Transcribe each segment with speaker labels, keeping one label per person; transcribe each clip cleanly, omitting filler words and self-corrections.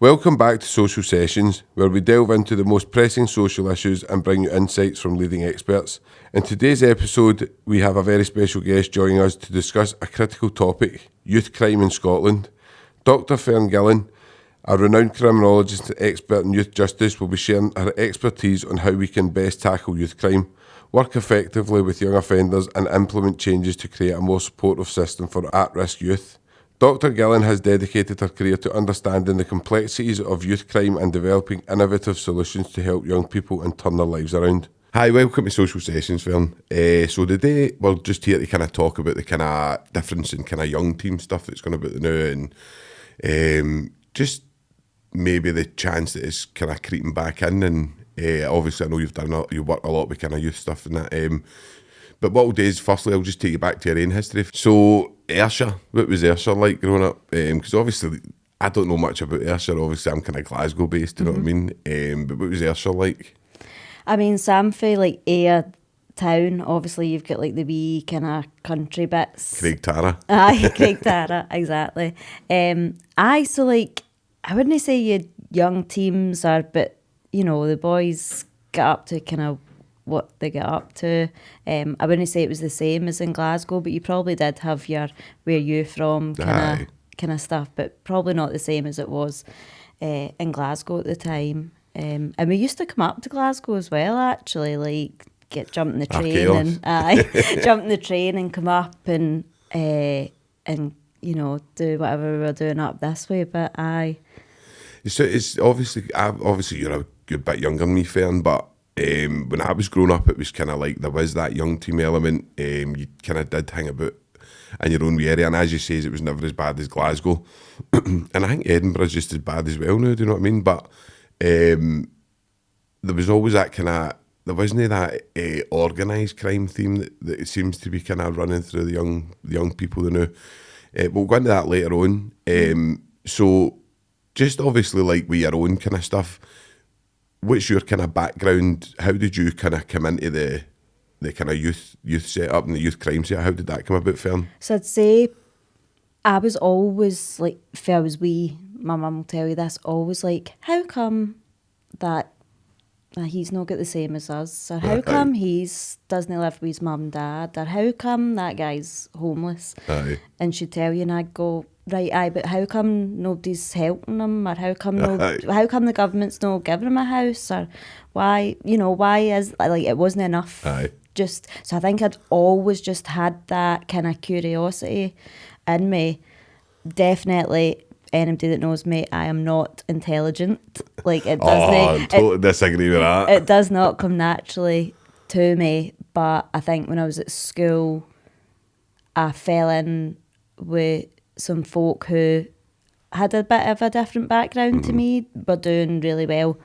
Speaker 1: Welcome back to Social Sessions, where we delve into the most pressing social issues and bring you insights from leading experts. In today's episode, we have a very special guest joining us to discuss a critical topic, youth crime in Scotland. Dr. Fern Gillon, a renowned criminologist and expert in youth justice, will be sharing her expertise on how we can best tackle youth crime, work effectively with young offenders and implement changes to create a more supportive system for at-risk youth. Dr. Gillon has dedicated her career to understanding the complexities of youth crime and developing innovative solutions to help young people and turn their lives around. Hi, welcome to Social Sessions, Fern. So today we're just here to kind of talk about the kind of difference in kind of young team stuff that's going about now, and just maybe the chance that it's kind of creeping back in. And obviously I know you work a lot with kind of youth stuff and that. But what I'll do is, firstly, I'll just take you back to your own history. So, Ayrshire, what was Ayrshire like growing up? Because obviously, I don't know much about Ayrshire. Obviously, I'm kind of Glasgow-based, you know what I mean? But what was Ayrshire like?
Speaker 2: I mean, Sam for like Ayr town, obviously you've got like the wee kind of country bits.
Speaker 1: Craig Tara.
Speaker 2: Aye, Craig Tara, exactly. So like, I wouldn't say you had young teams, but, you know, the boys get up to kind of what they get up to. I wouldn't say it was the same as in Glasgow, but you probably did have your where you from kind of stuff, but probably not the same as it was in Glasgow at the time. And we used to come up to Glasgow as well, actually, like jump in the train jump in the train and come up and you know, do whatever we were doing up this way. But
Speaker 1: So it's obviously you're a good bit younger than me, Fern, but when I was growing up, it was kind of like there was that young team element. You kind of did hang about in your own wee area, and as you say, it was never as bad as Glasgow. And I think Edinburgh's just as bad as well now, do you know what I mean? But there was always that kind of, there wasn't that organised crime theme that it seems to be kind of running through the young people now. We'll go into that later on. So just obviously like with your own kind of stuff, what's your kind of background? How did you kind of come into the kind of youth setup and the youth crime setup? How did that come about, Fern?
Speaker 2: So I'd say I was always like, if I was wee, my mum will tell you this, always like, how come that he's not got the same as us? Or how come he's doesn't live with his mum and dad? Or how come that guy's homeless?
Speaker 1: Aye.
Speaker 2: And she'd tell you and I'd go, right, aye, but how come nobody's helping them? Or how come how come the government's not giving them a house? Or why is, like, it wasn't enough?
Speaker 1: Aye.
Speaker 2: So I think I'd always just had that kind of curiosity in me. Definitely, anybody that knows me, I am not intelligent. Like, it doesn't.
Speaker 1: I totally disagree with that.
Speaker 2: It does not come naturally to me. But I think when I was at school, I fell in with some folk who had a bit of a different background to me, but doing really well.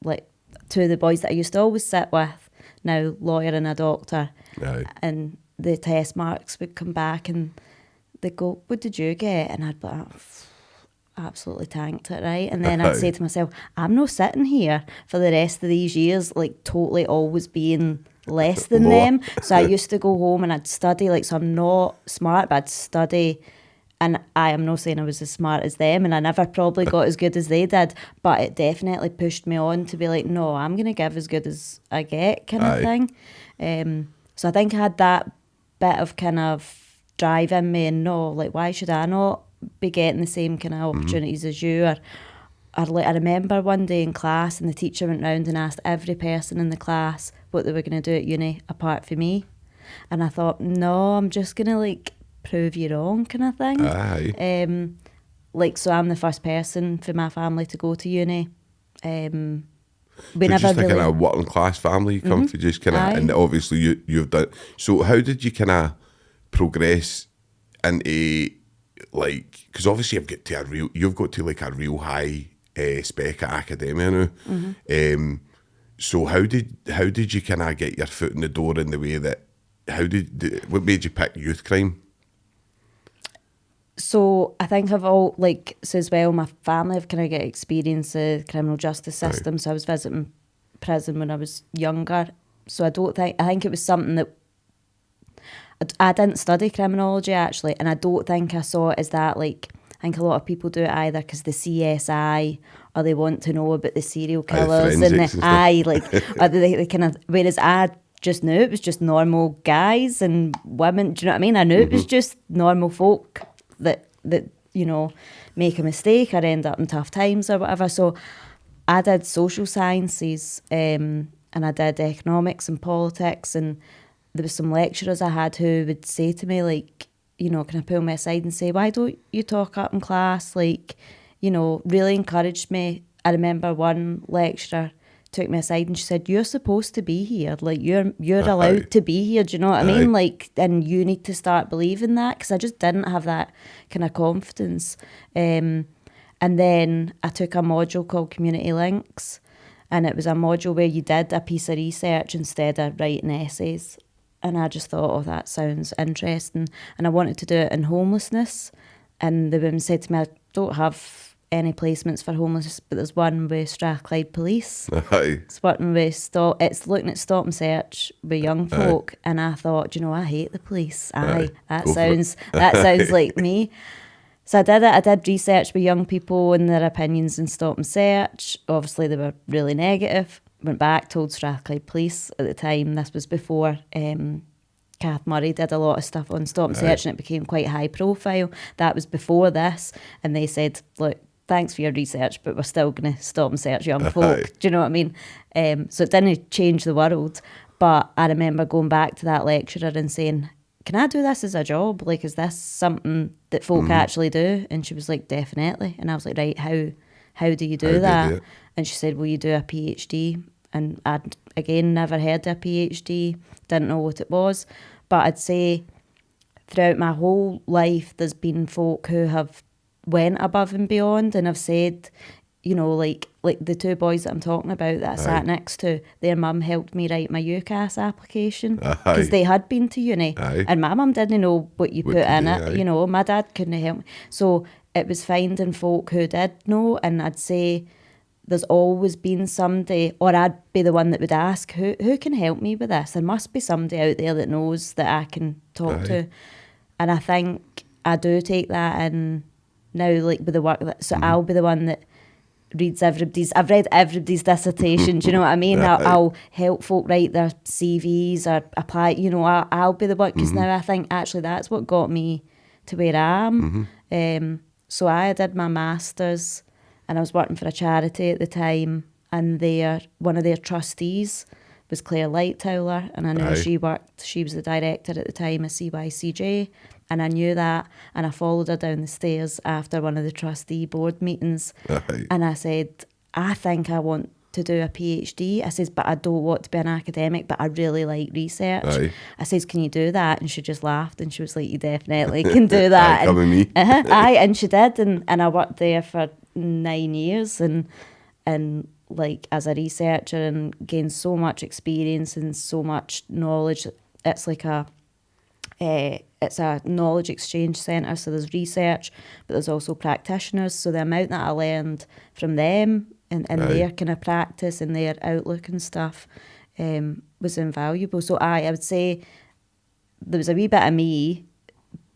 Speaker 2: Like, two of the boys that I used to always sit with, now lawyer and a doctor.
Speaker 1: Aye.
Speaker 2: And the test marks would come back and they'd go, what did you get? And I'd be like, absolutely tanked it, right? And then I'd say to myself, I'm not sitting here for the rest of these years, like totally always being less than them. So I used to go home and I'd study, like, so I'm not smart, but I'd study. And I am not saying I was as smart as them, and I never probably got as good as they did, but it definitely pushed me on to be like, no, I'm going to give as good as I get kind of thing. So I think I had that bit of kind of drive in me, and no, like, why should I not be getting the same kind of opportunities as you? Or like, I remember one day in class and the teacher went round and asked every person in the class what they were going to do at uni apart from me. And I thought, no, I'm just going to like prove you wrong kind of thing.
Speaker 1: Aye.
Speaker 2: Like, so I'm the first person for my family to go to uni. We
Speaker 1: So
Speaker 2: never
Speaker 1: just a
Speaker 2: really...
Speaker 1: kind of working class family, you come for just kind of, and obviously you've done. So how did you kind of progress into, like, because obviously you've got to like a real high spec at academia now. So how did you kind of get your foot in the door in the way that, what made you pick youth crime?
Speaker 2: So I think I've all, like, so as well, my family have kind of got experience of the criminal justice system. Right. So I was visiting prison when I was younger. So I think it was something that, I didn't study criminology actually, and I don't think I saw it as that, like, I think a lot of people do it either because the CSI or they want to know about the serial killers and or they kind of, whereas I just knew it was just normal guys and women, do you know what I mean? I knew it was just normal folk that make a mistake or end up in tough times or whatever. So I did social sciences and I did economics and politics, and there was some lecturers I had who would say to me, like, can I pull me aside and say, why don't you talk up in class? Like, really encouraged me. I remember one lecturer took me aside and she said, you're supposed to be here. Like, you're allowed to be here. Do you know what I mean? Like, and you need to start believing that, because I just didn't have that kind of confidence. And then I took a module called Community Links, and it was a module where you did a piece of research instead of writing essays. And I just thought, oh, that sounds interesting. And I wanted to do it in homelessness. And the women said to me, I don't have any placements for homelessness, but there's one with Strathclyde Police. It's working with it's looking at stop and search with young folk. And I thought, I hate the police. That sounds like me. So I did it. I did research with young people and their opinions in stop and search. Obviously, they were really negative. Went back, told Strathclyde Police at the time. This was before Kath Murray did a lot of stuff on stop and search, and it became quite high profile. That was before this. And they said, look, thanks for your research, but we're still going to stop and search young folk. Do you know what I mean? So it didn't change the world. But I remember going back to that lecturer and saying, can I do this as a job? Like, is this something that folk actually do? And she was like, definitely. And I was like, right, how do you do that? And she said, well, you do a PhD. And I'd, again, never heard of a PhD, didn't know what it was. But I'd say throughout my whole life, there's been folk who have went above and beyond and have said, like the two boys that I'm talking about that I sat next to, their mum helped me write my UCAS application because they had been to uni. And my mum didn't know what you put in it. My dad couldn't help me. So it was finding folk who did know, and I'd say there's always been somebody, or I'd be the one that would ask, who can help me with this? There must be somebody out there that knows that I can talk to. And I think I do take that in now, like with the work so I'll be the one that reads I've read everybody's dissertation, do you know what I mean? I'll help folk write their CVs or apply, I'll be the one, because now I think actually that's what got me to where I am. So I did my master's, and I was working for a charity at the time, and one of their trustees was Claire Lightower, and I knew she was the director at the time of CYCJ, and I knew that, and I followed her down the stairs after one of the trustee board meetings, and I said, I think I want to do a PhD. I says, but I don't want to be an academic, but I really like research. I says, can you do that? And she just laughed, and she was like, you definitely can do that.
Speaker 1: Come with me.
Speaker 2: And she did, and I worked there for 9 years, and like as a researcher, and gained so much experience and so much knowledge. It's like it's a knowledge exchange centre, so there's research, but there's also practitioners. So the amount that I learned from them and their kind of practice and their outlook and stuff was invaluable. So I would say there was a wee bit of me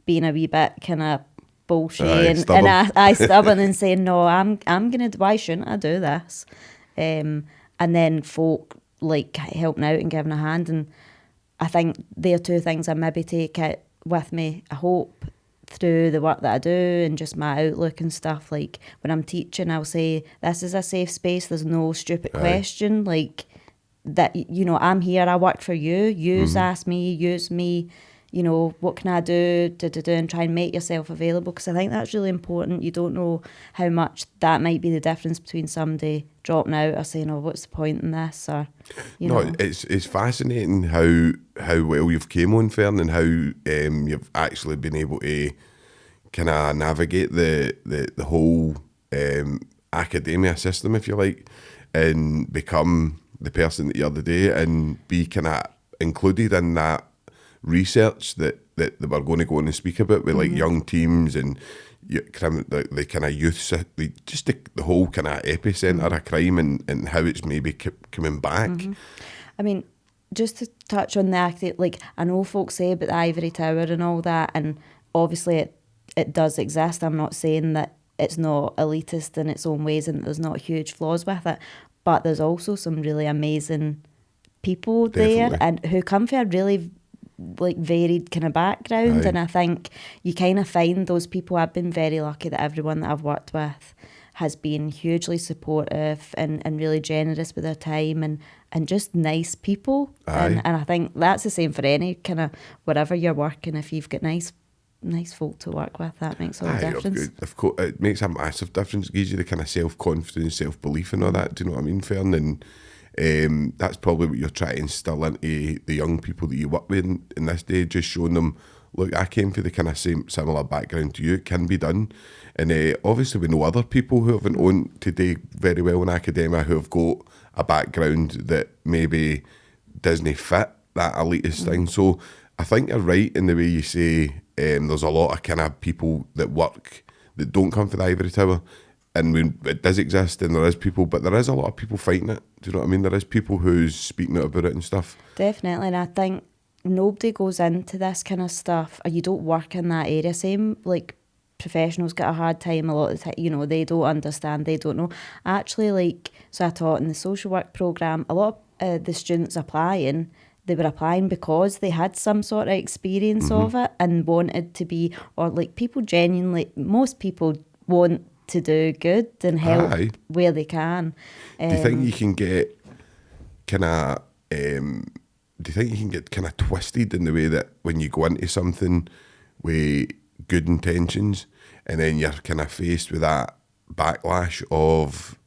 Speaker 2: being a wee bit kind of bullshit and I stubborn and saying, no, I'm gonna, why shouldn't I do this? And then folk like helping out and giving a hand, and I think there are two things I maybe take it with me, I hope, through the work that I do and just my outlook and stuff. Like when I'm teaching, I'll say, this is a safe space, there's no stupid question, like that, I'm here, I work for you, use ask me, use me, what can I do, and try and make yourself available, because I think that's really important. You don't know how much that might be the difference between somebody dropping out or saying, oh, what's the point in this, or know.
Speaker 1: It's fascinating how well you've came on, Fern, and how you've actually been able to kind of navigate the whole academia system, if you like, and become the person that you are today, and be kind of included in that research that we're going to go on and speak about with like young teams and the kind of youth, just the whole kind of epicentre of crime and how it's maybe coming back.
Speaker 2: I mean, just to touch on that, like I know folks say about the Ivory Tower and all that, and obviously it does exist. I'm not saying that it's not elitist in its own ways and there's not huge flaws with it, but there's also some really amazing people there and who come from a really like varied kind of background. And I think you kind of find those people. I've been very lucky that everyone that I've worked with has been hugely supportive and really generous with their time and just nice people. And I think that's the same for any kind of wherever you're working. If you've got nice folk to work with, that makes all the difference.
Speaker 1: Of course, it makes a massive difference. It gives you the kind of self-confidence, self-belief and all that. Do you know what I mean, Fern? And that's probably what you're trying to instill into the young people that you work with in this day, just showing them, look, I came from the kind of similar background to you. It can be done. And obviously we know other people who haven't owned today very well in academia who have got a background that maybe doesn't fit that elitist thing. So I think you're right in the way you say there's a lot of kind of people that work that don't come from the ivory tower. And it does exist and there is people, but there is a lot of people fighting it. Do you know what I mean? There is people who's speaking out about it and stuff.
Speaker 2: Definitely. And I think nobody goes into this kind of stuff, or you don't work in that area. Same, like, professionals get a hard time a lot of the time. You know, they don't understand, they don't know. Actually, like, so I taught in the social work programme, a lot of the students applying, they were applying because they had some sort of experience of it and wanted to be, or like people genuinely, most people want to do good and help where they can.
Speaker 1: Do you think you can get kind of, do you think you can get kind of twisted in the way that when you go into something with good intentions and then you're kind of faced with that backlash of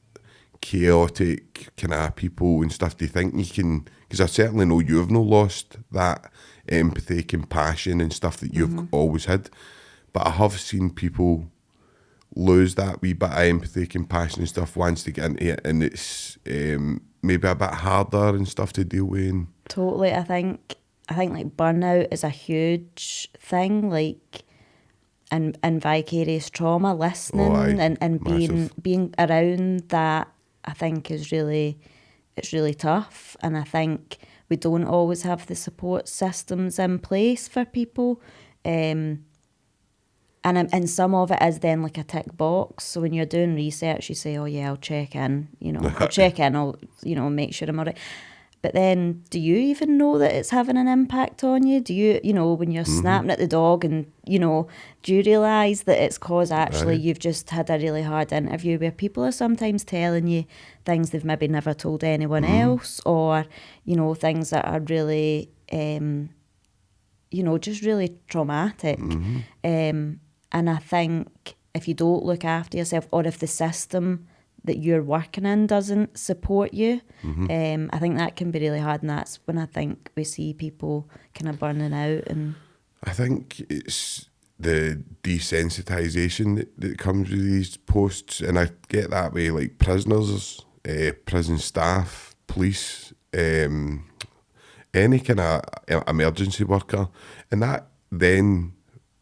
Speaker 1: chaotic kind of people and stuff? Do you think you can, because I certainly know you've not lost that empathy, compassion and stuff that you've always had, but I have seen people lose that wee bit of empathy, compassion and stuff once they get into it, and it's maybe a bit harder and stuff to deal with.
Speaker 2: Totally. I think like burnout is a huge thing, like, and vicarious trauma, listening and being around that, I think it's really tough. And I think we don't always have the support systems in place for people. And some of it is then like a tick box. So when you're doing research, you say, oh yeah, I'll check in, I'll make sure I'm all right. But then do you even know that it's having an impact on you? Do you, when you're snapping at the dog and, do you realise that it's cause actually you've just had a really hard interview where people are sometimes telling you things they've maybe never told anyone else, or, things that are really, just really traumatic. And I think if you don't look after yourself, or if the system that you're working in doesn't support you, I think that can be really hard. And that's when I think we see people kind of burning out. And
Speaker 1: I think it's the desensitisation that comes with these posts. And I get that way, like prisoners, prison staff, police, any kind of emergency worker. And that then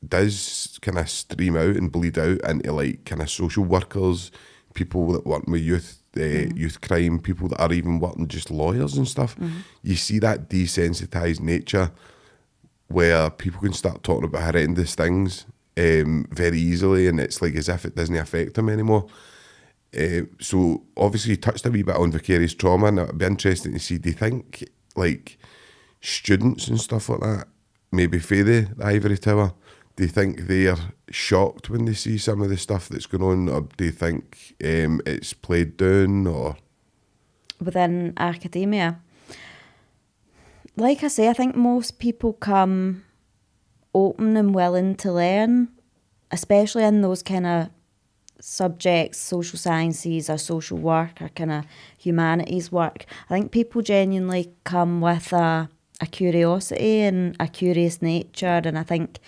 Speaker 1: does kind of stream out and bleed out into like kind of social workers, people that work with youth, youth crime, people that are even working just lawyers and stuff. You see that desensitised nature where people can start talking about horrendous things very easily, and it's like as if it doesn't affect them anymore. So obviously you touched a wee bit on vicarious trauma, and it'd be interesting to see, do you think like students and stuff like that, maybe for the ivory tower, do you think they're shocked when they see some of the stuff that's going on, or do you think it's played down? Or
Speaker 2: within academia, like I say, I think most people come open and willing to learn, especially in those kind of subjects, social sciences or social work or kind of humanities work. I think people genuinely come with a curiosity and a curious nature, and I think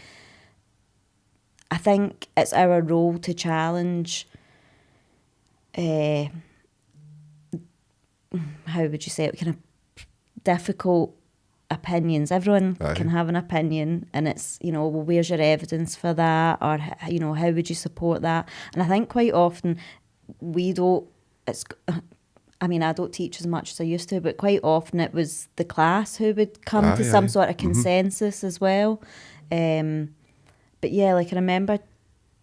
Speaker 2: it's our role to challenge, how would you say it, kind of difficult opinions. Everyone can have an opinion, and it's, well, where's your evidence for that? Or, how would you support that? And I think quite often I don't teach as much as I used to, but quite often it was the class who would come to some sort of consensus as well. But yeah, like I remember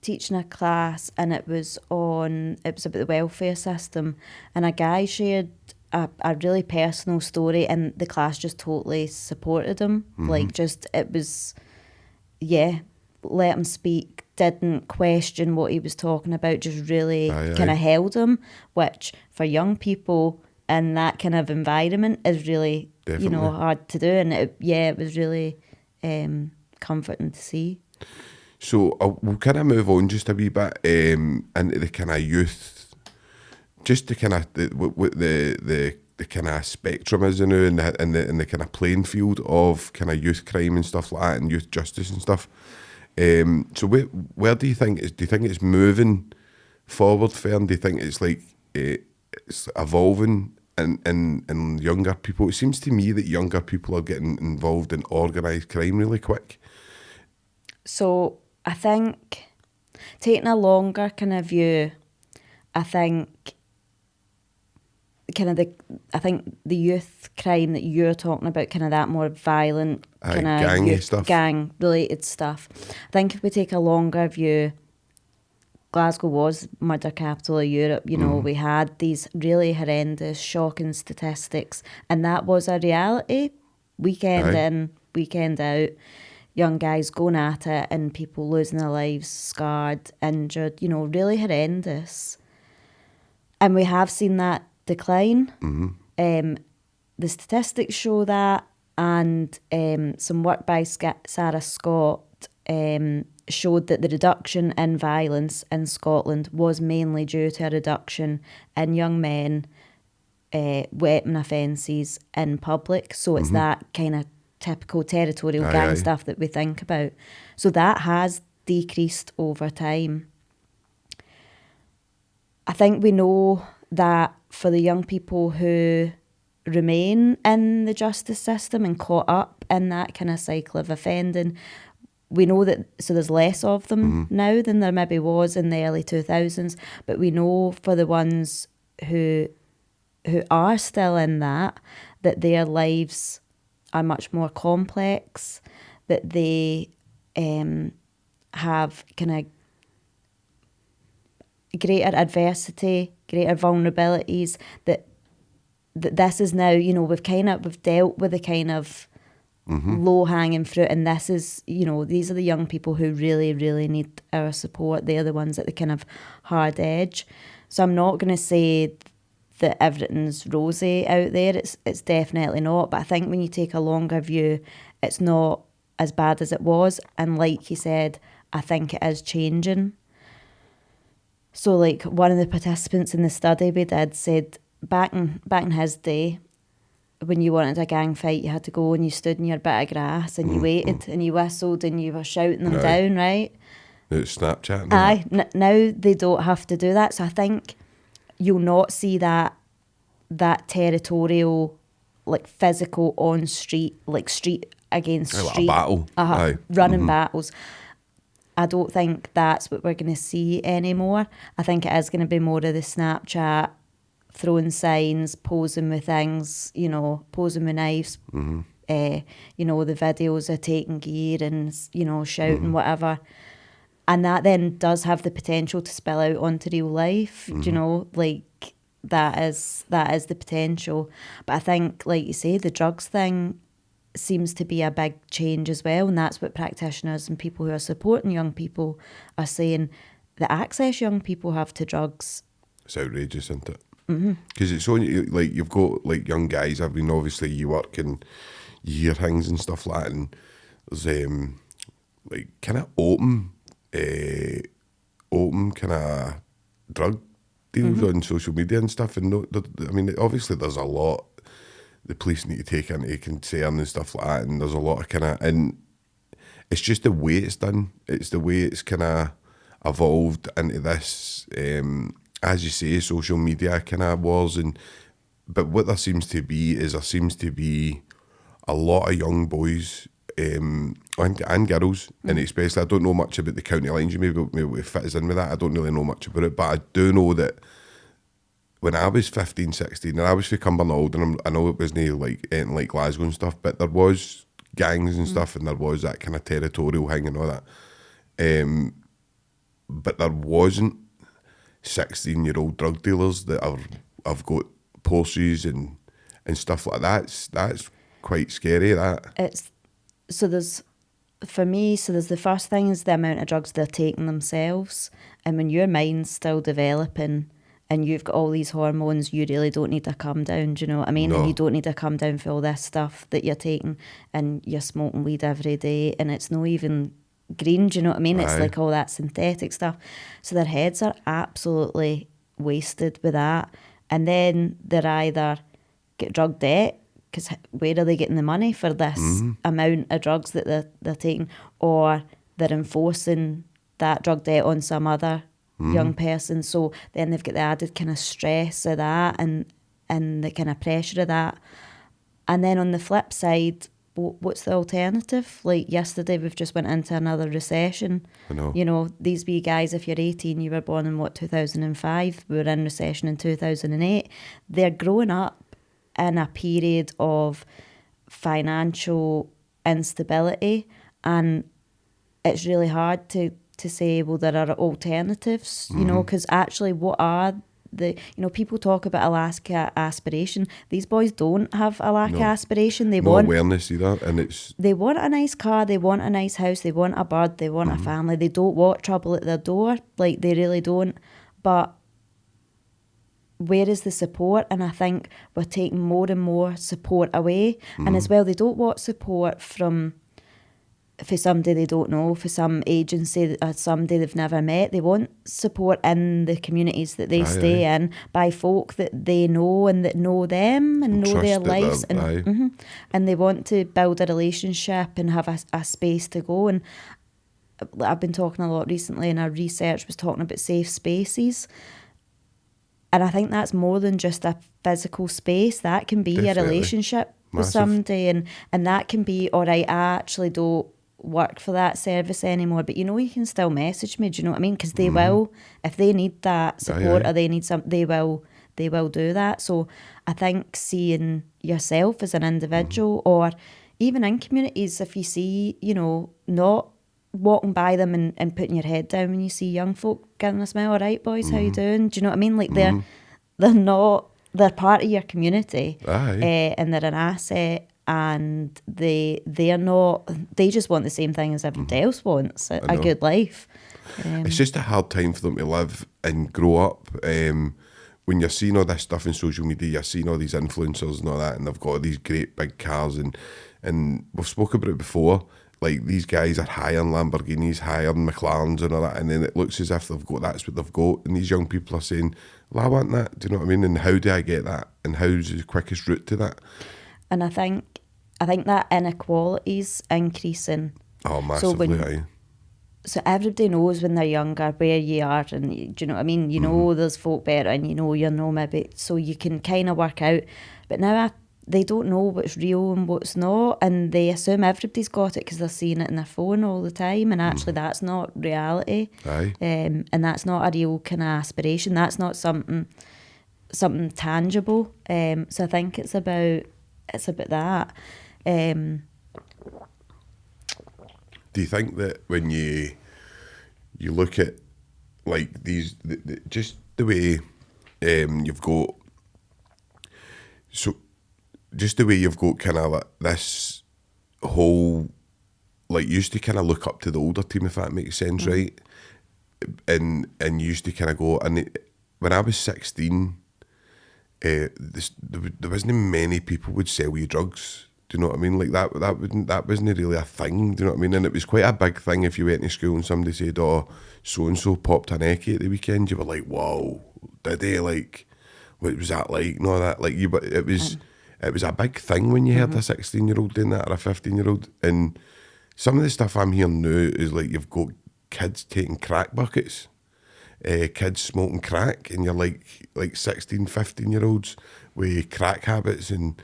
Speaker 2: teaching a class, and it was about the welfare system, and a guy shared a really personal story, and the class just totally supported him. Like, just, it was, let him speak, didn't question what he was talking about, just really kind of held him, which for young people in that kind of environment is really, hard to do. And it was really comforting to see.
Speaker 1: So we'll kind of move on just a wee bit into the kind of youth, just the kind of what the kind of spectrum is in and the kind of playing field of kind of youth crime and stuff like that, and youth justice and stuff. So where do you think it's moving forward, Fern? Do you think it's like it's evolving in younger people? It seems to me that younger people are getting involved in organised crime really quick.
Speaker 2: So I think, taking a longer kind of view, I think the youth crime that you're talking about, kind of that more violent kind of gang related stuff. I think if we take a longer view, Glasgow was murder capital of Europe. We had these really horrendous, shocking statistics, and that was a reality. Weekend in, weekend out. Young guys going at it and people losing their lives, scarred, injured, really horrendous. And we have seen that decline. The statistics show that, and some work by Sarah Scott showed that the reduction in violence in Scotland was mainly due to a reduction in young men weapon offences in public. So it's that kind of typical territorial gang stuff that we think about. So that has decreased over time. I think we know that for the young people who remain in the justice system and caught up in that kind of cycle of offending, we know that, so there's less of them now than there maybe was in the early 2000s, but we know for the ones who are still in that their lives are much more complex, that they have kind of greater adversity, greater vulnerabilities, that this is now, we've dealt with the kind of low-hanging fruit, and this is, these are the young people who really, really need our support. They're the ones at the kind of hard edge. So I'm not going to say that everything's rosy out there. It's definitely not. But I think when you take a longer view, it's not as bad as it was. And like you said, I think it is changing. So like one of the participants in the study we did said back in his day, when you wanted a gang fight, you had to go and you stood in your bit of grass and you waited and you whistled and you were shouting them down, right?
Speaker 1: It's Snapchat.
Speaker 2: Aye, now they don't have to do that. So I think you'll not see that territorial, like physical on street, like street against street.
Speaker 1: Like a battle.
Speaker 2: Running battles. I don't think that's what we're going to see anymore. I think it is going to be more of the Snapchat, throwing signs, posing with things, posing with knives, the videos of taking gear and, shouting whatever. And that then does have the potential to spill out onto real life, like that is the potential. But I think, like you say, the drugs thing seems to be a big change as well, and that's what practitioners and people who are supporting young people are saying. The access young people have to drugs,
Speaker 1: it's outrageous, isn't it? Because it's only like you've got like young guys. I mean, obviously you work and you hear things and stuff like that, and there's like kind of open kind of drug deals on social media and stuff. And I mean, obviously there's a lot the police need to take into concern and stuff like that, and there's a lot of kind of, and it's just the way it's done. It's the way it's kind of evolved into this, as you say, social media kind of wars. But what there seems to be a lot of young boys and girls, and especially, I don't know much about the county lines. You maybe fit us in with that. I don't really know much about it, but I do know that when I was 15, 16, and I was from Cumbernauld, and I know it wasn't like anything like Glasgow and stuff, but there was gangs and stuff, and there was that kind of territorial thing and all that. but there wasn't 16-year-old drug dealers that have got Porsches and stuff like that. That's quite scary, that.
Speaker 2: There's the first thing is the amount of drugs they're taking themselves. And when your mind's still developing and you've got all these hormones, you really don't need to calm down, do you know what I mean?
Speaker 1: No.
Speaker 2: And you don't need to calm down for all this stuff that you're taking, and you're smoking weed every day and it's not even green, do you know what I mean? It's like all that synthetic stuff. So their heads are absolutely wasted with that. And then they're either get drug debt, because where are they getting the money for this amount of drugs that they're taking? Or they're enforcing that drug debt on some other young person. So then they've got the added kind of stress of that and the kind of pressure of that. And then on the flip side, what's the alternative? Like yesterday, we've just went into another recession.
Speaker 1: I know.
Speaker 2: You know, these wee guys, if you're 18, you were born in 2005. We were in recession in 2008. They're growing up in a period of financial instability, and it's really hard to say, well, there are alternatives, you know, because actually what are people talk about Alaska aspiration. These boys don't have Alaska aspiration. They want
Speaker 1: awareness either, and
Speaker 2: they want a nice car, they want a nice house, they want a bird, they want a family. They don't want trouble at their door, like they really don't. But where is the support? And I think we're taking more and more support away. And as well, they don't want support for somebody they don't know, for some agency or somebody they've never met. They want support in the communities that they stay in by folk that they know and that know them and know their lives. And they want to build a relationship and have a space to go. And I've been talking a lot recently, and our research was talking about safe spaces. And I think that's more than just a physical space. That can be a relationship with somebody, and that can be, all right, I actually don't work for that service anymore, but you can still message me, do you know what I mean? Because they will, if they need that support or they need they will do that. So I think seeing yourself as an individual, or even in communities, if you see, not walking by them and putting your head down when you see young folk giving a smile, all right boys, how you doing? Do you know what I mean? Like they're part of your community, and they're an asset, and they just want the same thing as everybody else wants, a good life.
Speaker 1: It's just a hard time for them to live and grow up. When you're seeing all this stuff in social media, you're seeing all these influencers and all that, and they've got these great big cars, and we've spoken about it before. Like, these guys are hiring Lamborghinis, hiring McLarens and all that, and then it looks as if that's what they've got. And these young people are saying, well, I want that. Do you know what I mean? And how do I get that? And how's the quickest route to that? And
Speaker 2: I think that inequality's increasing.
Speaker 1: Oh, massively,
Speaker 2: So everybody knows when they're younger where you are, and do you know what I mean? You know there's folk better, and you're no maybe, so you can kind of work out. But now they don't know what's real and what's not, and they assume everybody's got it because they're seeing it in their phone all the time, and actually that's not reality. And that's not a real kind of aspiration. That's not something tangible. So I think it's about that.
Speaker 1: Do you think that when you look at like these, just the way you've got, so just the way you've got kind of like this whole, like, you used to kind of look up to the older team, if that makes sense, right? And you used to kind of go, and when I was 16, there wasn't many people would sell you drugs. Do you know what I mean? Like that wasn't really a thing. Do you know what I mean? And it was quite a big thing if you went to school and somebody said, "Oh, so and so popped an Eckie at the weekend." You were like, "Whoa, did they? Like, what was that like?" And all that. Like it was a big thing when you heard a 16-year-old doing that, or a 15-year-old. And some of the stuff I'm hearing now is like you've got kids taking crack buckets, kids smoking crack, and you're like 16, 15-year-olds with crack habits. And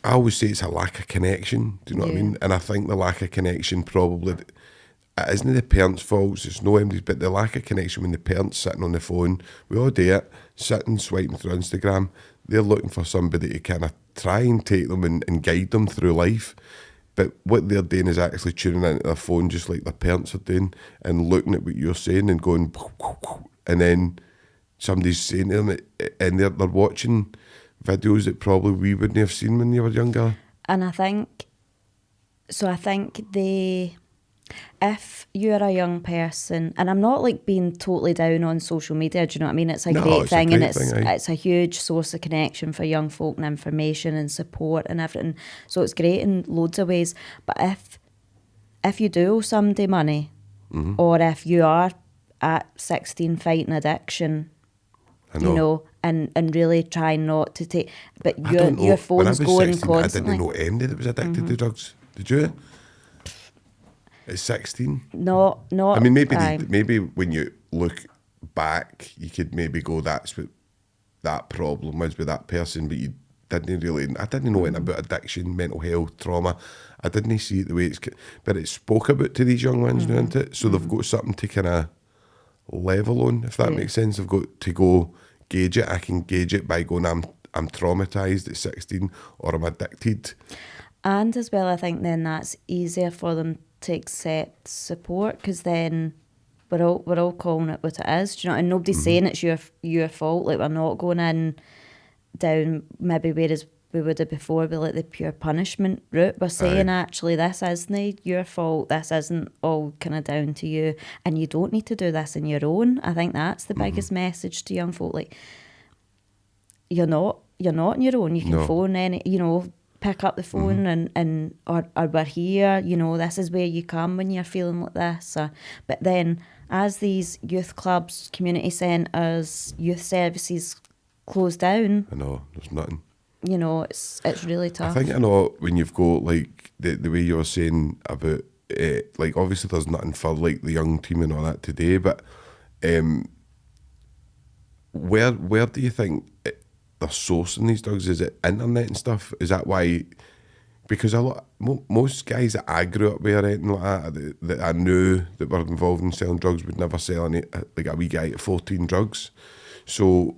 Speaker 1: I always say it's a lack of connection. Do you know what I mean? And I think the lack of connection probably, it isn't the parents' fault, it's no anybody's, but the lack of connection when the parents sitting on the phone, we all do it, sitting swiping through Instagram, they're looking for somebody to kind of try and take them and guide them through life. But what they're doing is actually tuning into their phone just like their parents are doing and looking at what you're saying and going, and then somebody's saying to them, and they're watching videos that probably we wouldn't have seen when you were younger.
Speaker 2: And I think if you're a young person, and I'm not like being totally down on social media, do you know what I mean? It's a great thing, and it's a huge source of connection for young folk and information and support and everything. So it's great in loads of ways. But if you do owe somebody money, or if you are at 16 fighting addiction, you know, and really trying not to take, but your phone's going
Speaker 1: 16,
Speaker 2: constantly.
Speaker 1: I didn't know anybody that was addicted to drugs. Did you? At 16?
Speaker 2: No.
Speaker 1: I mean, maybe when you look back, you could maybe go, that's what that problem was with that person, but you didn't really. I didn't know anything about addiction, mental health, trauma. I didn't see it the way but it's spoke about to these young ones, didn't it? So they've got something to kind of level on, if that makes sense. They've got to go gauge it. I can gauge it by going, I'm traumatised at 16, or I'm addicted.
Speaker 2: And as well, I think then that's easier for them to accept support, because then we're all calling it what it is, do you know? And nobody's saying it's your fault. Like, we're not going in down maybe whereas we would have before be like the pure punishment route. We're saying actually this isn't your fault. This isn't all kind of down to you, and you don't need to do this on your own. I think that's the biggest message to young folk. Like, you're not on your own. You can phone any, you know, pick up the phone and or we're here, you know, this is where you come when you're feeling like this. But then as these youth clubs, community centres, youth services close down,
Speaker 1: I know, there's nothing.
Speaker 2: You know, it's really tough.
Speaker 1: I think I know when you've got like the way you were saying about like, obviously there's nothing for like the young team and all that today, but where do you think they're sourcing these drugs? Is it internet and stuff? Is that why? Because most guys that I grew up with or anything like that I knew that were involved in selling drugs would never sell any, like a wee guy at 14 drugs. So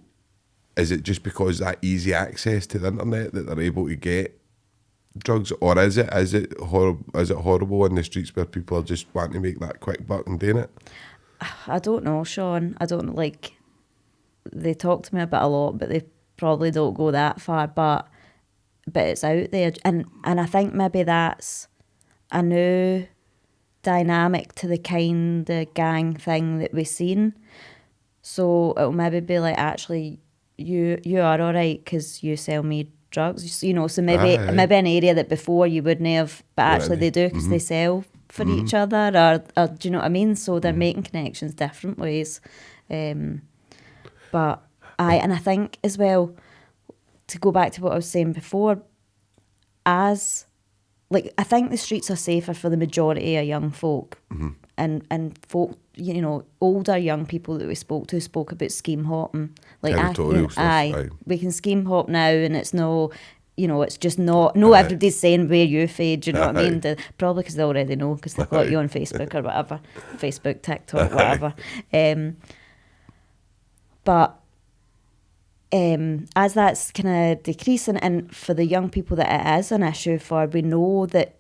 Speaker 1: is it just because that easy access to the internet that they're able to get drugs, or is it horrible in the streets where people are just wanting to make that quick buck and doing it?
Speaker 2: I don't know, Sean. I don't, like, they talk to me about a lot, but they probably don't go that far, but it's out there, and I think maybe that's a new dynamic to the kind of gang thing that we've seen. So it'll maybe be like, actually, you are all right because you sell me drugs, you know. So maybe an area that before you wouldn't have, but actually they do because they sell for each other, or do you know what I mean? So they're making connections different ways. But I think as well, to go back to what I was saying before, as like, I think the streets are safer for the majority of young folk, and folk, you know, older young people that we spoke about scheme hopping, like we can scheme hop now, and it's no, you know, it's just not, everybody's saying where you fade, do you know what I mean? Probably because they already know, because they've got you on Facebook or whatever, Facebook, TikTok, whatever. But as that's kind of decreasing, and for the young people that it is an issue for, we know that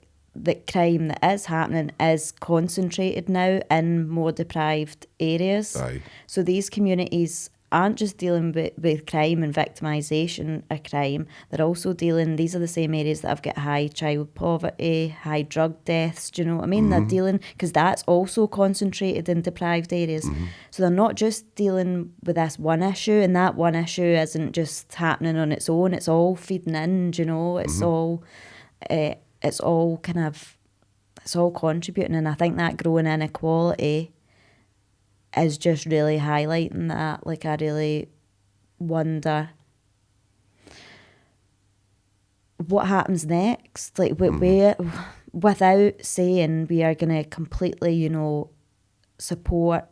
Speaker 2: crime that is happening is concentrated now in more deprived areas. So these communities aren't just dealing with crime and victimisation of crime, they're also dealing, these are the same areas that have got high child poverty, high drug deaths, do you know what I mean? They're dealing, because that's also concentrated in deprived areas. So they're not just dealing with this one issue, and that one issue isn't just happening on its own, it's all feeding in, do you know? It's all contributing, and I think that growing inequality is just really highlighting that. Like, I really wonder what happens next. Like, where, without saying we are going to completely, you know, support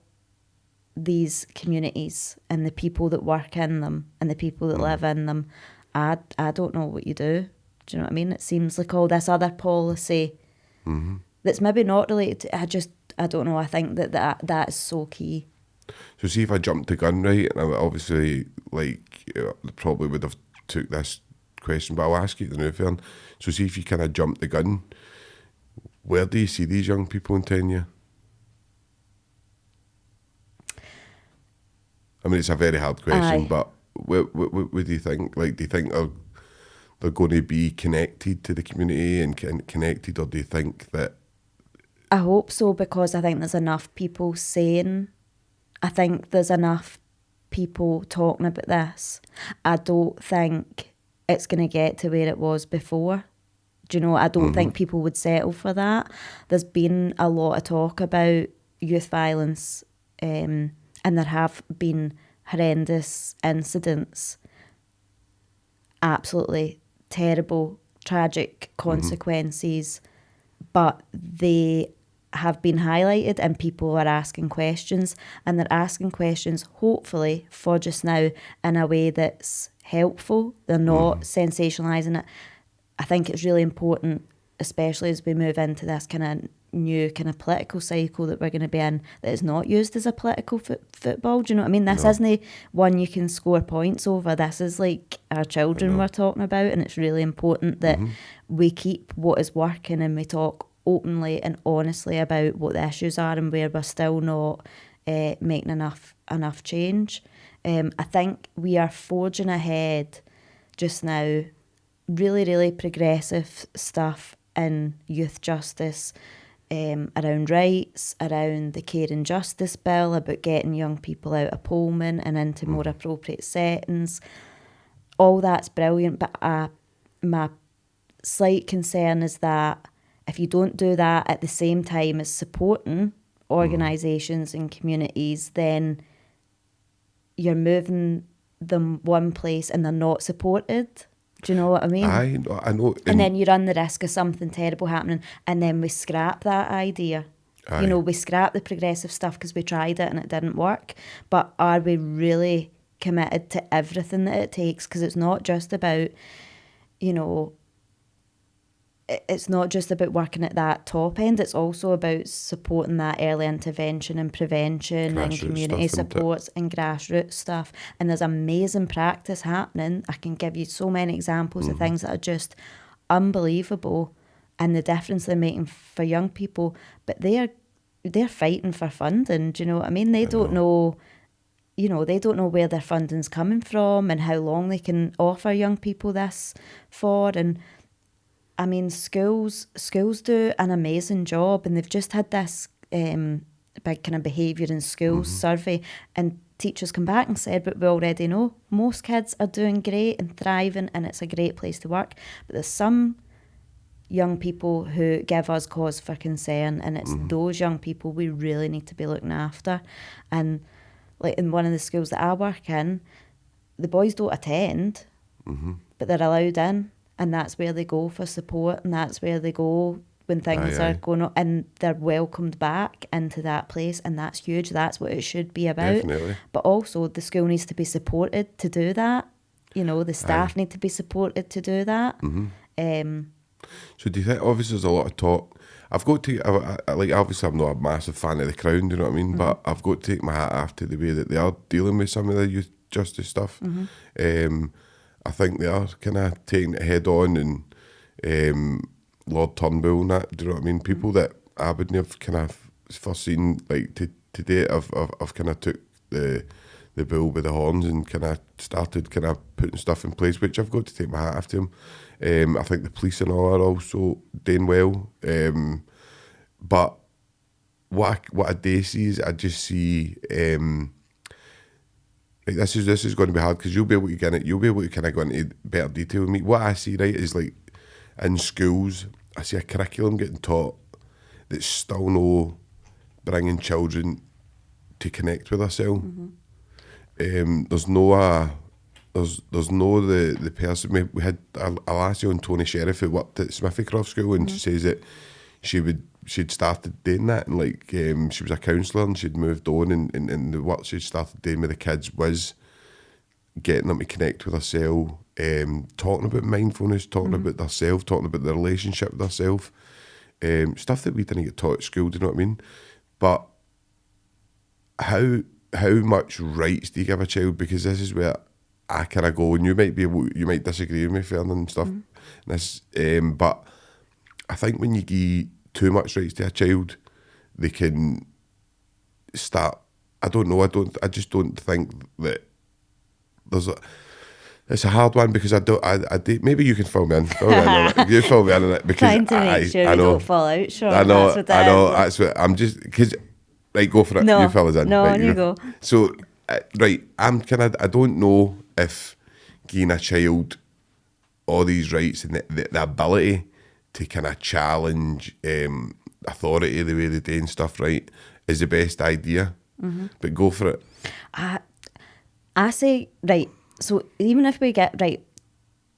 Speaker 2: these communities and the people that work in them and the people that live in them, I don't know what you do. Do you know what I mean? It seems like all this other policy that's maybe not related to, I don't know, I think that is so key.
Speaker 1: So see, if I jumped the gun, right, and I obviously, like, probably would have took this question, but I'll ask you the new Fern. So see if you kind of jumped the gun, Where do you see these young people in 10 years? I mean, it's a very hard question,
Speaker 2: Aye.
Speaker 1: but what do you think? Like, do you think they're going to be connected to the community and connected, or do you think that...
Speaker 2: I hope so, because I think there's enough people saying, I think there's enough people talking about this. I don't think it's going to get to where it was before. Do you know, I don't think people would settle for that. There's been a lot of talk about youth violence, and there have been horrendous incidents, absolutely terrible, tragic consequences, but they have been highlighted and people are asking questions, and they're asking questions hopefully for just now in a way that's helpful. They're not sensationalising it. I think it's really important, especially as we move into this kind of new kind of political cycle that we're going to be in, that it's not used as a political football. Do you know what I mean? This isn't one you can score points over. This is like our children we're talking about, and it's really important that we keep what is working and we talk openly and honestly about what the issues are and where we're still not making enough change. I think we are forging ahead just now, really, really progressive stuff in youth justice, around rights, around the Care and Justice Bill, about getting young people out of Pullman and into more appropriate settings. All that's brilliant, but my slight concern is that if you don't do that at the same time as supporting organisations and communities, then you're moving them one place and they're not supported. Do you know what I mean?
Speaker 1: I know.
Speaker 2: And then you run the risk of something terrible happening, and then we scrap that idea.
Speaker 1: Aye.
Speaker 2: You know, we scrap the progressive stuff because we tried it and it didn't work. But are we really committed to everything that it takes? Because it's not just about, you know, it's not just about working at that top end. It's also about supporting that early intervention and prevention and community supports and grassroots stuff. And there's amazing practice happening. I can give you so many examples of things that are just unbelievable and the difference they're making for young people. But they're fighting for funding. Do you know what I mean? They don't know. You know, they don't know where their funding's coming from and how long they can offer young people this for. And I mean, schools do an amazing job, and they've just had this big kind of behaviour in schools survey, and teachers come back and said, but we already know most kids are doing great and thriving, and it's a great place to work. But there's some young people who give us cause for concern, and it's those young people we really need to be looking after. And like in one of the schools that I work in, the boys don't attend, but they're allowed in. And that's where they go for support, and that's where they go when things are going on, and they're welcomed back into that place, and that's huge. That's what it should be about.
Speaker 1: Definitely.
Speaker 2: But also the school needs to be supported to do that. You know, the staff need to be supported to do that.
Speaker 1: So do you think, obviously there's a lot of talk, I've got to, like, obviously I'm not a massive fan of The Crown, do you know what I mean? But I've got to take my hat off to the way that they are dealing with some of the youth justice stuff. I think they are kind of taking it head on, and Lord Turnbull and that, do you know what I mean? People that I wouldn't have kind of foreseen, like, to date, I've kind of took the bull by the horns and kind of started kind of putting stuff in place, which I've got to take my hat off to him. I think the police and all are also doing well. But what I do see is I just see... like this is going to be hard because you'll be able to kind of go into better detail with me. What I see, right, is like in schools, I see a curriculum getting taught that's still no bringing children to connect with themselves. There's no the person. We had a lassie on Tony Sheriff who worked at Smithycroft School, and she says that she'd started doing that, and like she was a counsellor and she'd moved on, and the work she'd started doing with the kids was getting them to connect with herself, talking about mindfulness, talking about themselves, talking about the relationship with herself, stuff that we didn't get taught at school, do you know what I mean? But how much rights do you give a child? Because this is where I kind of go, and you might disagree with me, Fern, and stuff. But I think when you give too much rights to a child, they can start. I don't know. I just don't think that there's a. It's a hard one because I do, maybe you can fill me in. You fill me in on it because
Speaker 2: trying to make sure
Speaker 1: I
Speaker 2: you
Speaker 1: know,
Speaker 2: don't fall out, Sean.
Speaker 1: I know.
Speaker 2: That's
Speaker 1: That's what I'm just because. Right, go for it.
Speaker 2: No,
Speaker 1: you fill us in.
Speaker 2: no,
Speaker 1: right,
Speaker 2: you go.
Speaker 1: So, right, I don't know if giving a child all these rights and the ability to kind of challenge authority the way they do and stuff, right, is the best idea. Mm-hmm. But go for it.
Speaker 2: I say, right, so even if we get, right,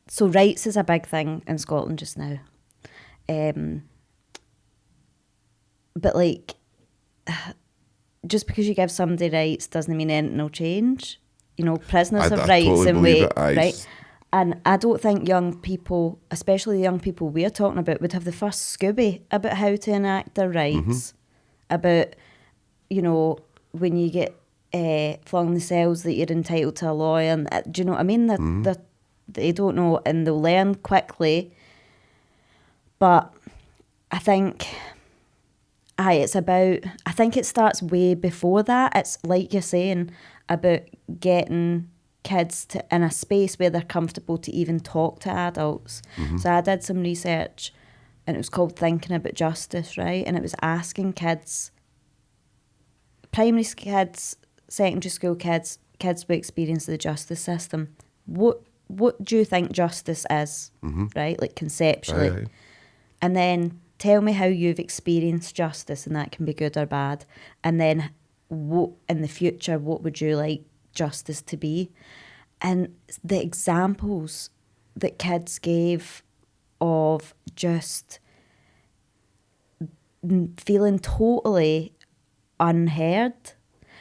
Speaker 2: so rights is a big thing in Scotland just now. But like, just because you give somebody rights doesn't mean anything will change. You know, prisoners have rights
Speaker 1: totally
Speaker 2: and
Speaker 1: believe
Speaker 2: right? And I don't think young people, especially the young people we're talking about, would have the first Scooby about how to enact their rights. About, you know, when you get flung in the cells that you're entitled to a lawyer. And, do you know what I mean? They don't know, and they'll learn quickly. But I think... I think it starts way before that. It's like you're saying about getting kids in a space where they're comfortable to even talk to adults. Mm-hmm. So I did some research and it was called Thinking About Justice, right? And it was asking kids, primary kids, secondary school kids with experience of the justice system, what do you think justice is, right? Like conceptually.
Speaker 1: Aye.
Speaker 2: And then tell me how you've experienced justice, and that can be good or bad. And then what in the future, what would you like justice to be? And the examples that kids gave of just feeling totally unheard.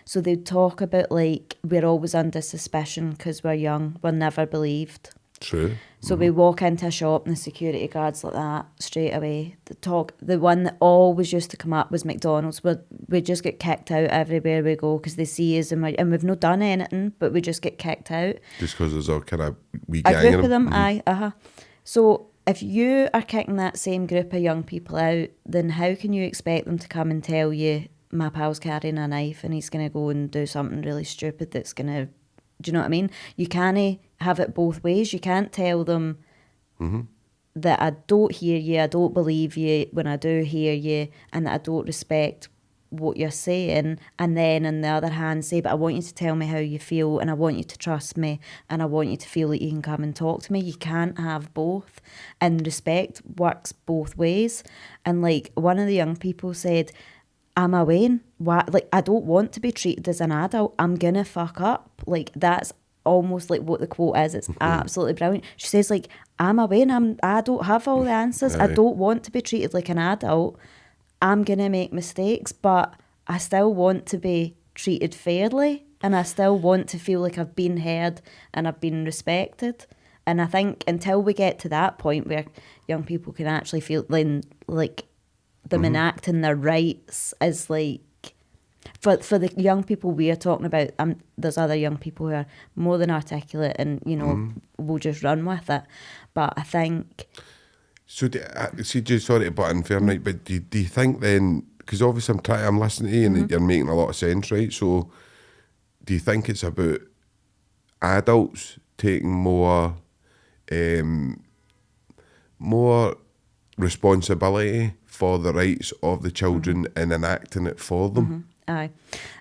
Speaker 2: So they'd talk about like, we're always under suspicion because we're young, we're never believed.
Speaker 1: True.
Speaker 2: So we walk into a shop and the security guards like that straight away. The one that always used to come up was McDonald's. We just get kicked out everywhere we go because they see us and we've not done anything, but we just get kicked out.
Speaker 1: Just because there's all kind of wee
Speaker 2: A
Speaker 1: gang
Speaker 2: group of them,
Speaker 1: Mm-hmm.
Speaker 2: So if you are kicking that same group of young people out, then how can you expect them to come and tell you, my pal's carrying a knife and he's going to go and do something really stupid that's going to... Do you know what I mean? You can't have it both ways. You can't tell them that I don't hear you, I don't believe you when I do hear you, and that I don't respect what you're saying, and then on the other hand say, but I want you to tell me how you feel, and I want you to trust me, and I want you to feel that you can come and talk to me. You can't have both, and respect works both ways. And like one of the young people said, I'm away. Like, I don't want to be treated as an adult. I'm gonna fuck up. Like, that's almost like what the quote is. It's absolutely brilliant. She says, like, I'm away and I don't have all the answers. I don't want to be treated like an adult. I'm gonna make mistakes, but I still want to be treated fairly, and I still want to feel like I've been heard and I've been respected. And I think until we get to that point where young people can actually feel like them enacting their rights is like, for the young people we're talking about, there's other young people who are more than articulate and, you know, will just run with it. But I think...
Speaker 1: So, sorry to butt in, Fern, right, but do you think then, because obviously I'm listening to you and you're making a lot of sense, right? So do you think it's about adults taking more responsibility for the rights of the children and enacting it for them?
Speaker 2: Aye.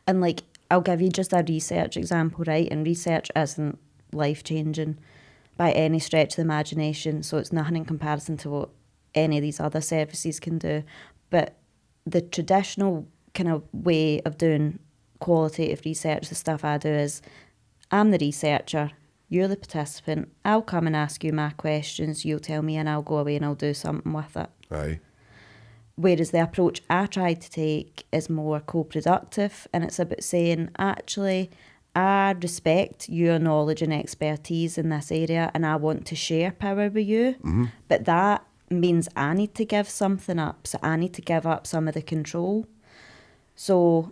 Speaker 2: And like, I'll give you just a research example, right? And research isn't life-changing by any stretch of the imagination, so it's nothing in comparison to what any of these other services can do. But the traditional kind of way of doing qualitative research, the stuff I do, is I'm the researcher, you're the participant, I'll come and ask you my questions, you'll tell me, and I'll go away and I'll do something with it.
Speaker 1: Aye.
Speaker 2: Whereas the approach I try to take is more co-productive, and it's about saying, actually, I respect your knowledge and expertise in this area and I want to share power with you, but that means I need to give something up, so I need to give up some of the control. So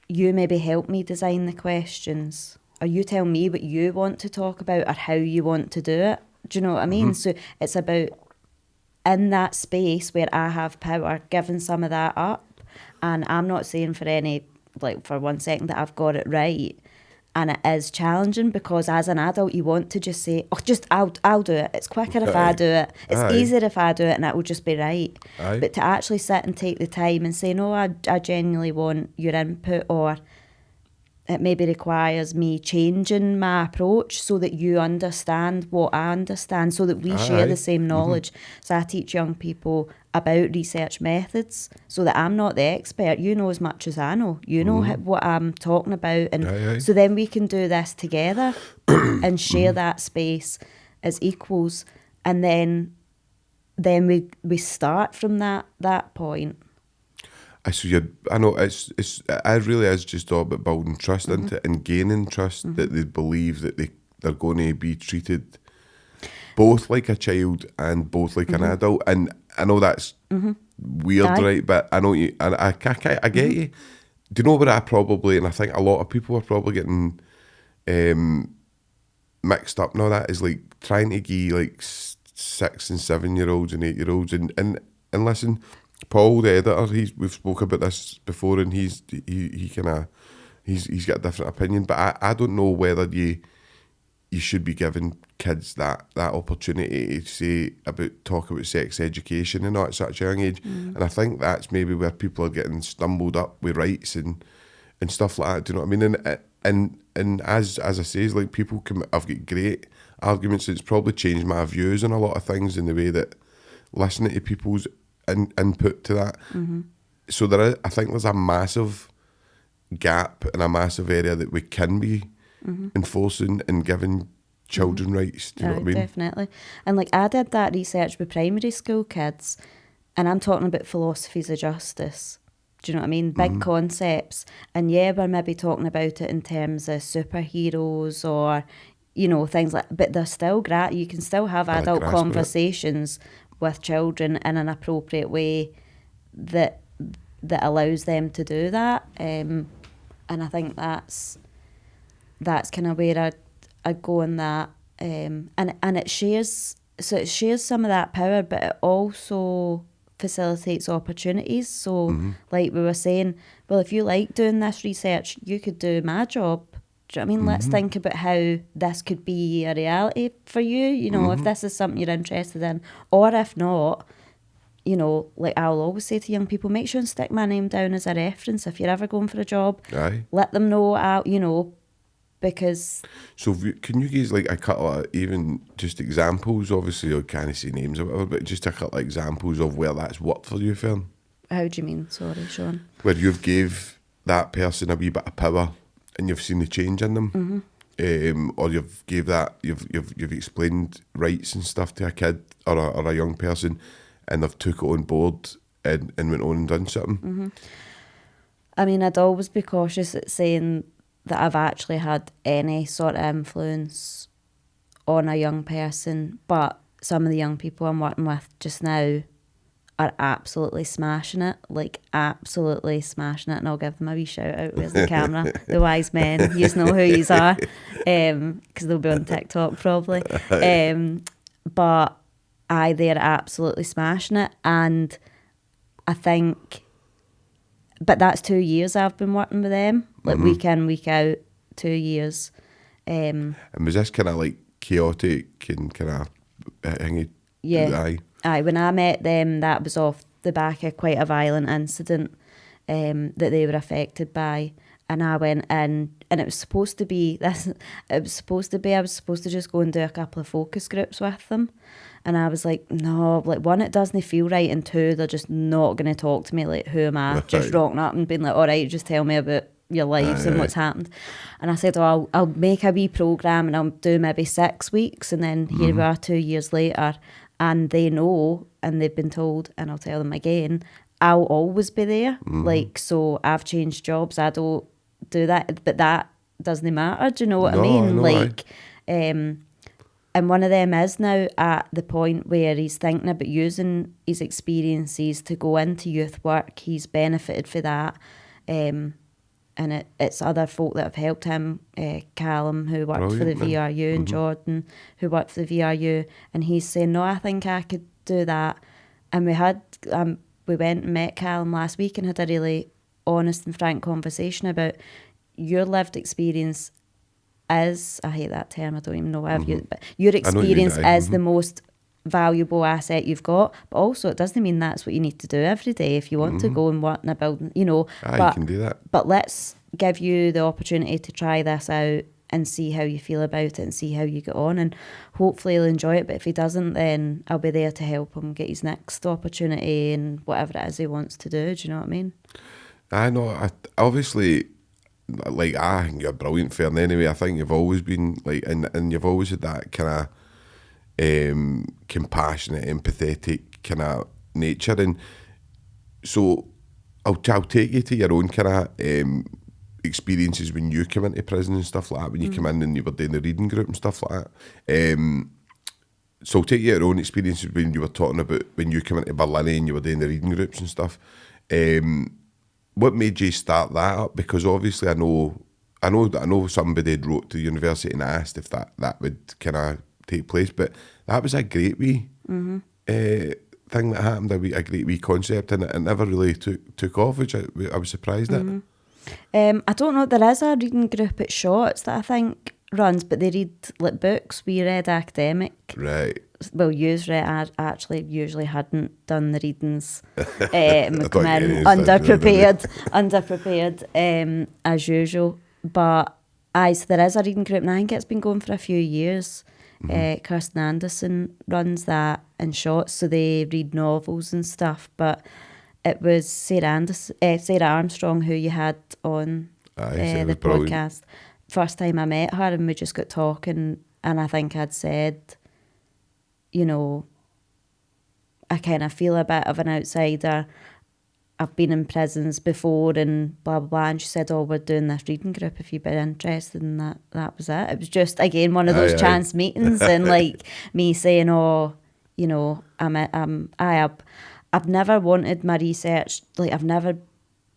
Speaker 2: you maybe help me design the questions, or you tell me what you want to talk about or how you want to do it. Do you know what I mean? So it's about in that space where I have power, giving some of that up. And I'm not saying for any, like for 1 second that I've got it right. And it is challenging because as an adult, you want to just say, oh, I'll do it. It's quicker if I do it. It's easier if I do it and it will just be right. But to actually sit and take the time and say, no, I genuinely want your input, or it maybe requires me changing my approach so that you understand what I understand, so that we share the same knowledge. So I teach young people about research methods so that I'm not the expert. You know as much as I know. You know what I'm talking about. And so then we can do this together and share that space as equals. And then we start from that point.
Speaker 1: I know it really is just all about building trust into it and gaining trust that they believe that they're going to be treated both like a child and both like an adult. And I know that's weird, right? But I know you, and I get you. Do you know what I probably, and I think a lot of people are probably getting mixed up now, that is like trying to give like 6 and 7 year olds and 8 year olds and listen, Paul, the editor, we've spoke about this before, and he's got a different opinion. But I don't know whether you should be giving kids that opportunity to talk about sex education and all at such a young age. And I think that's maybe where people are getting stumbled up with rights and stuff like that. Do you know what I mean? And as I say, like people I've got great arguments. It's probably changed my views on a lot of things in the way that listening to people's input to that. So I think there's a massive gap and a massive area that we can be enforcing and giving children rights. Do you know what I mean?
Speaker 2: Definitely. And like I did that research with primary school kids, and I'm talking about philosophies of justice. Do you know what I mean? Big concepts. And yeah, we're maybe talking about it in terms of superheroes or, you know, things like, but they're still you can still have adult conversations with children in an appropriate way that allows them to do that. And I think that's kind of where I'd go in that. And it shares some of that power, but it also facilitates opportunities. So like we were saying, well, if you like doing this research, you could do my job. Do you know what I mean? Let's think about how this could be a reality for you, you know, if this is something you're interested in. Or if not, you know, like I'll always say to young people, make sure and stick my name down as a reference if you're ever going for a job. Let them know, you know, because...
Speaker 1: So can you give like a couple of even just examples, obviously, I can't say names or whatever, but just a couple of examples of where that's worked for you, Fern?
Speaker 2: How do you mean? Sorry, Sean.
Speaker 1: Where you've gave that person a wee bit of power and you've seen the change in them, or you've explained rights and stuff to a kid or a young person, and they've took it on board and went on and done something.
Speaker 2: I mean, I'd always be cautious at saying that I've actually had any sort of influence on a young person, but some of the young people I'm working with just now are absolutely smashing it, like absolutely smashing it, and I'll give them a wee shout out. Where's the camera? The wise men, you know who yous are, because they'll be on TikTok probably. But they're absolutely smashing it, and I think, but that's 2 years I've been working with them, like week in, week out, 2 years.
Speaker 1: And was this kind of like chaotic and kind of hingy?
Speaker 2: Yeah. Aye, when I met them, that was off the back of quite a violent incident that they were affected by. And I went in, and it was supposed to be this. I was supposed to just go and do a couple of focus groups with them. And I was like, no, like one, it doesn't feel right, and two, they're just not going to talk to me. Like, who am I? Just rocking up and being like, all right, just tell me about your lives and what's happened. And I said, oh, I'll make a wee programme and I'll do maybe 6 weeks, and then here we are 2 years later. And they know, and they've been told, and I'll tell them again, I'll always be there. Like, so I've changed jobs, I don't do that, but that doesn't matter. Do you know what I mean? Like, and one of them is now at the point where he's thinking about using his experiences to go into youth work. He's benefited for that. And it's other folk that have helped him, Callum, who worked for the VRU, and Jordan, who worked for the VRU, and he's saying, no, I think I could do that. And we went and met Callum last week and had a really honest and frank conversation about your lived experience is, I hate that term, I don't even know why I've used it, but your experience is the most valuable asset you've got, but also it doesn't mean that's what you need to do every day if you want to go and work in a building, you know.
Speaker 1: You can do that.
Speaker 2: But let's give you the opportunity to try this out and see how you feel about it and see how you get on, and hopefully he'll enjoy it. But if he doesn't, then I'll be there to help him get his next opportunity and whatever it is he wants to do. Do you know what I mean?
Speaker 1: I know. Obviously, like, I think you're brilliant, Fern. Anyway, I think you've always been like, and you've always had that kind of compassionate, empathetic kind of nature. And so I'll take you to your own kind of experiences when you come into prison and stuff like that, when you come in and you were doing the reading group and stuff like that. So I'll take you your own experiences when you were talking about when you came into Berlin and you were doing the reading groups and stuff. What made you start that up? Because obviously I know somebody had wrote to the university and asked if that would kind of take place, but that was a great wee thing that happened, a great wee concept, and it never really took off, which I was surprised at.
Speaker 2: I don't know, there is a reading group at Shotts that I think runs, but they read like books. We read academic.
Speaker 1: Right.
Speaker 2: Well, yous read, I actually usually hadn't done the readings. We come in underprepared as usual. But so there is a reading group, and I think it's been going for a few years. Kirsten Anderson runs that in Shotts, so they read novels and stuff. But it was Sarah Armstrong who you had on the podcast. First time I met her, and we just got talking, and I think I'd said, you know, I kind of feel a bit of an outsider. I've been in prisons before and blah, blah, blah. And she said, oh, we're doing this reading group if you've been interested. And that was it. It was just, again, one of those chance meetings and like me saying, oh, you know, I've never wanted my research, like I've never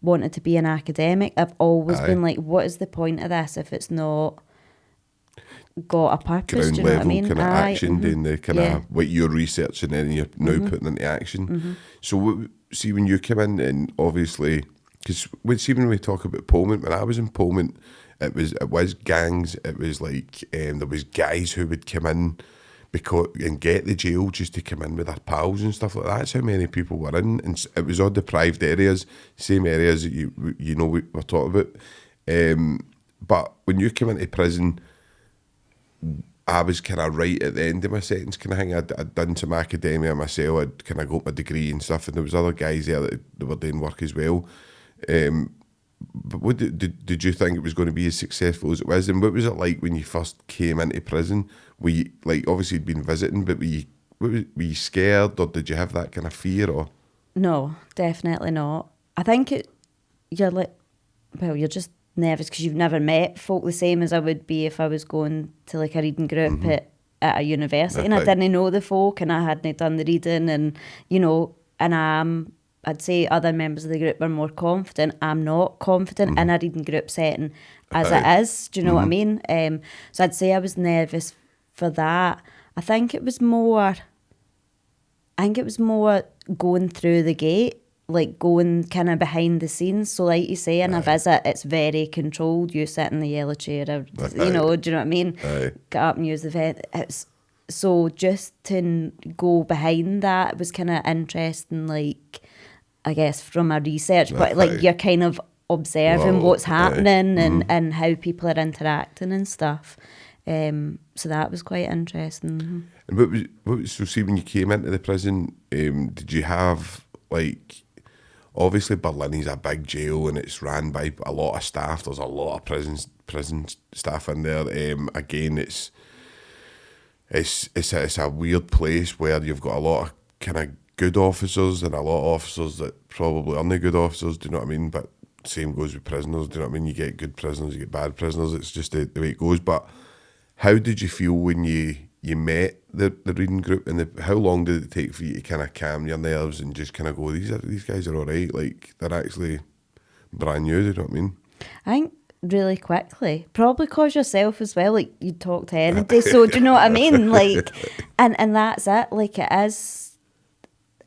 Speaker 2: wanted to be an academic. I've always been like, what is the point of this if it's not got a purpose?
Speaker 1: Ground
Speaker 2: do you know
Speaker 1: level
Speaker 2: what I mean?
Speaker 1: kind of action, doing the kind of what you're researching and you're now putting into action. So see, when you come in, and obviously, because when we talk about Pullman, when I was in Pullman, it was gangs. It was like there was guys who would come in and get the jail just to come in with their pals and stuff like that. That's how many people were in, and it was all deprived areas, same areas that you know we were talking about. But when you come into prison, I was kind of right at the end of my sentence kind of thing. I'd done some academia myself. I'd kind of got my degree and stuff, and there was other guys there that were doing work as well. But what did you think it was going to be as successful as it was? And what was it like when you first came into prison? Were you, like, obviously you'd been visiting, but were you scared, or did you have that kind of fear? Or
Speaker 2: no, definitely not. I think you're just nervous because you've never met folk the same as I would be if I was going to like a reading group at a university, and I didn't know the folk and I hadn't done the reading, and you know, and I'd say other members of the group were more confident. I'm not confident in a reading group setting as it is. Do you know what I mean? So I'd say I was nervous for that. I think it was more going through the gate, like going kind of behind the scenes. So like you say, in a visit, it's very controlled. You sit in the yellow chair, you know, do you know what I mean? Get up and use the vet. So just to go behind that was kind of interesting, like, I guess from a research, but like you're kind of observing what's happening and how people are interacting and stuff. So that was quite interesting.
Speaker 1: And what was so see when you came into the prison, did you have, like, obviously Berlin is a big jail and it's ran by a lot of staff. There's a lot of prison staff in there. Again, it's a weird place where you've got a lot of kind of good officers and a lot of officers that probably aren't good officers, do you know what I mean? But same goes with prisoners, do you know what I mean? You get good prisoners, you get bad prisoners, it's just the way it goes. But how did you feel when you met the reading group, and how long did it take for you to kind of calm your nerves and just kind of go, these guys are all right, like they're actually brand new, do you know what I mean?
Speaker 2: I think really quickly, probably because yourself as well, like you talk to anybody, so do you know what I mean? Like, and that's it, like it is,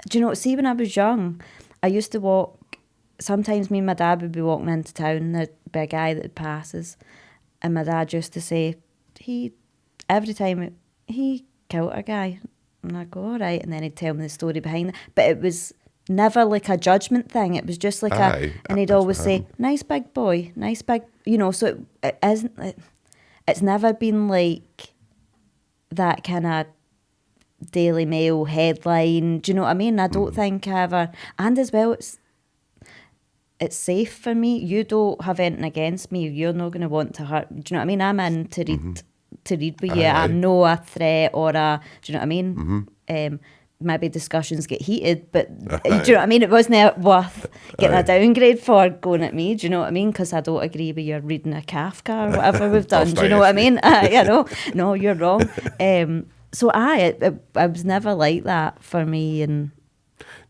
Speaker 2: do you know, see when I was young, I used to walk, sometimes me and my dad would be walking into town and there'd be a guy that passes, and my dad used to say, every time he killed a guy, and I'd go, all right, and then he'd tell me the story behind it, but it was never like a judgment thing, it was just like and he'd always say, nice big boy, nice big, you know, so it isn't, it's never been like that kind of Daily Mail headline, do you know what I mean? I don't think I ever, and as well, it's safe for me. You don't have anything against me. You're not going to want to hurt. Do you know what I mean? I'm in to read with you. I'm no a threat or a. Do you know what I mean? Maybe discussions get heated, but do you know what I mean? It wasn't worth getting a downgrade for going at me. Do you know what I mean? Because I don't agree with your reading a Kafka or whatever we've done. Do you know what I mean? You know, no, you're wrong. So it was never like that for me, and.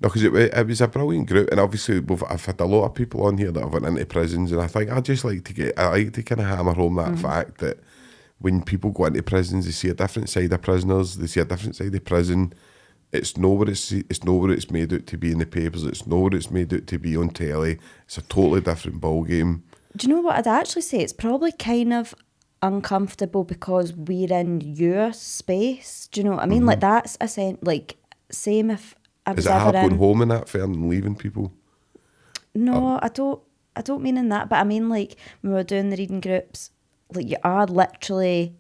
Speaker 1: No, because it was a brilliant group, and obviously I've had a lot of people on here that have went into prisons, and I think I like to kind of hammer home that fact that when people go into prisons, they see a different side of prisoners, they see a different side of prison. It's not what it's made out to be in the papers. It's not what it's made out to be on telly. It's a totally different ball game.
Speaker 2: Do you know what I'd actually say? It's probably kind of uncomfortable because we're in your space. Do you know what I mean? Like that's like same if.
Speaker 1: Is it hard going home in that, Fern, and leaving people?
Speaker 2: No, I don't mean in that, but I mean like when we were doing the reading groups, like you are literally,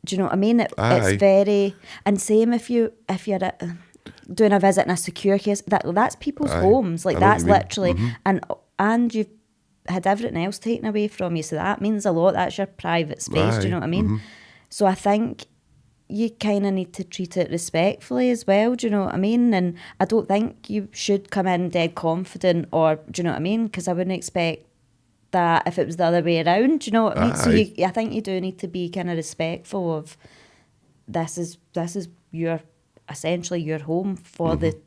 Speaker 2: do you know what I mean? It's very, and same if you're doing a visit in a secure case, that's people's homes, like that's literally, and you've had everything else taken away from you, so that means a lot. That's your private space. Do you know what I mean? So I think you kind of need to treat it respectfully as well, do you know what I mean? And I don't think you should come in dead confident, or do you know what I mean? Because I wouldn't expect that if it was the other way around, do you know what I mean? So I think you do need to be kind of respectful of this is your, essentially your home for the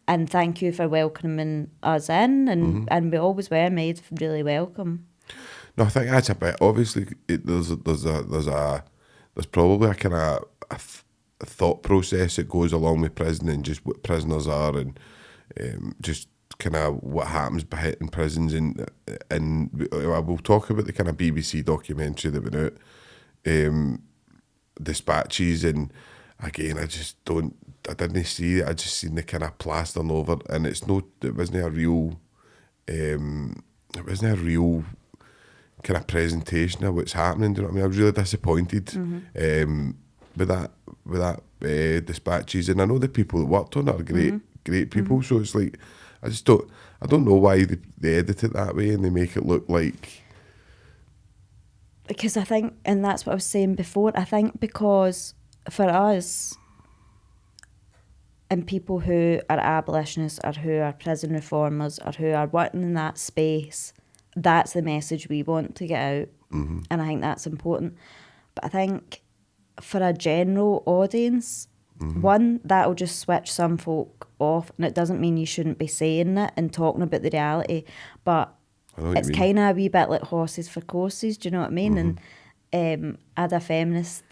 Speaker 2: and thank you for welcoming us in, and we always were made really welcome.
Speaker 1: No, I think that's a bit, obviously there's probably a kind of a thought process that goes along with prison and just what prisoners are, and just kind of what happens in prisons, and we'll talk about the kind of BBC documentary that went out, Dispatches, and again I didn't see it. I just seen the kind of plastering over, and it wasn't a real kind of presentation of what's happening. Do you know what I mean? I was really disappointed with that Dispatches, and I know the people that worked on it are great people. So it's like I don't know why they edit it that way and they make it look like.
Speaker 2: Because I think, and that's what I was saying before. I think because for us, and people who are abolitionists or who are prison reformers or who are working in that space, that's the message we want to get out, and I think that's important. But I think for a general audience, one, that'll just switch some folk off, and it doesn't mean you shouldn't be saying it and talking about the reality, but it's kind of a wee bit like horses for courses, do you know what I mean? And I had a feminist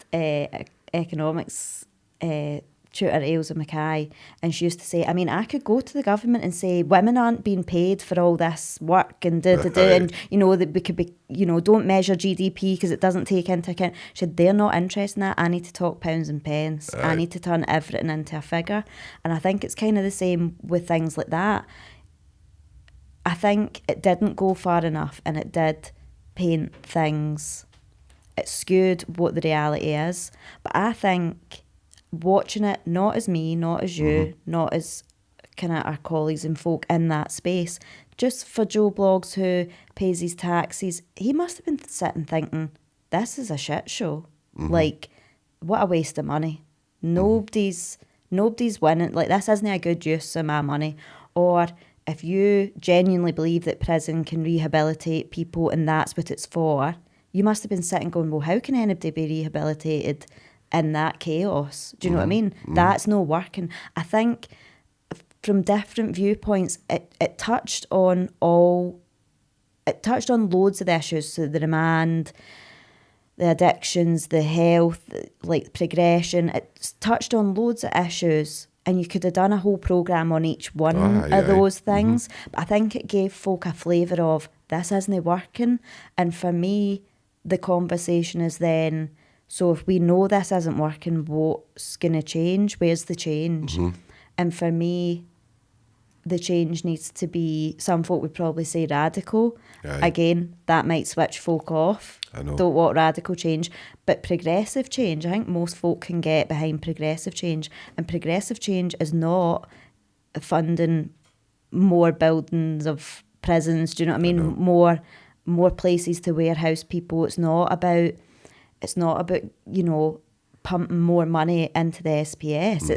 Speaker 2: economics tutor, Ailsa Mackay, and she used to say, I mean, I could go to the government and say women aren't being paid for all this work and and you know that we could be, you know, don't measure GDP because it doesn't take into account. She said, they're not interested in that. I need to talk pounds and pence. I need to turn everything into a figure. And I think it's kind of the same with things like that. I think it didn't go far enough, and it did paint things, it skewed what the reality is. But I think watching it, not as me, not as you, not as kind of our colleagues and folk in that space, just for Joe Bloggs who pays his taxes, he must have been sitting thinking, this is a shit show. Like, what a waste of money. Nobody's winning. Like, this isn't a good use of my money. Or if you genuinely believe that prison can rehabilitate people and that's what it's for, you must have been sitting going, well, how can anybody be rehabilitated in that chaos? Do you know what I mean? That's no working. I think from different viewpoints, it touched on loads of the issues. So the demand, the addictions, the health, like progression. It touched on loads of issues And you could have done a whole programme on each one of those things. But I think it gave folk a flavour of, this isn't working. And for me, the conversation is then, so if we know this isn't working, what's going to change? Where's the change? And for me, the change needs to be, some folk would probably say radical. Again, that might switch folk off.
Speaker 1: I know.
Speaker 2: Don't want radical change. But progressive change, I think most folk can get behind progressive change. And progressive change is not funding more buildings of prisons, do you know what I mean? More places to warehouse people. It's not about, you know, pumping more money into the SPS.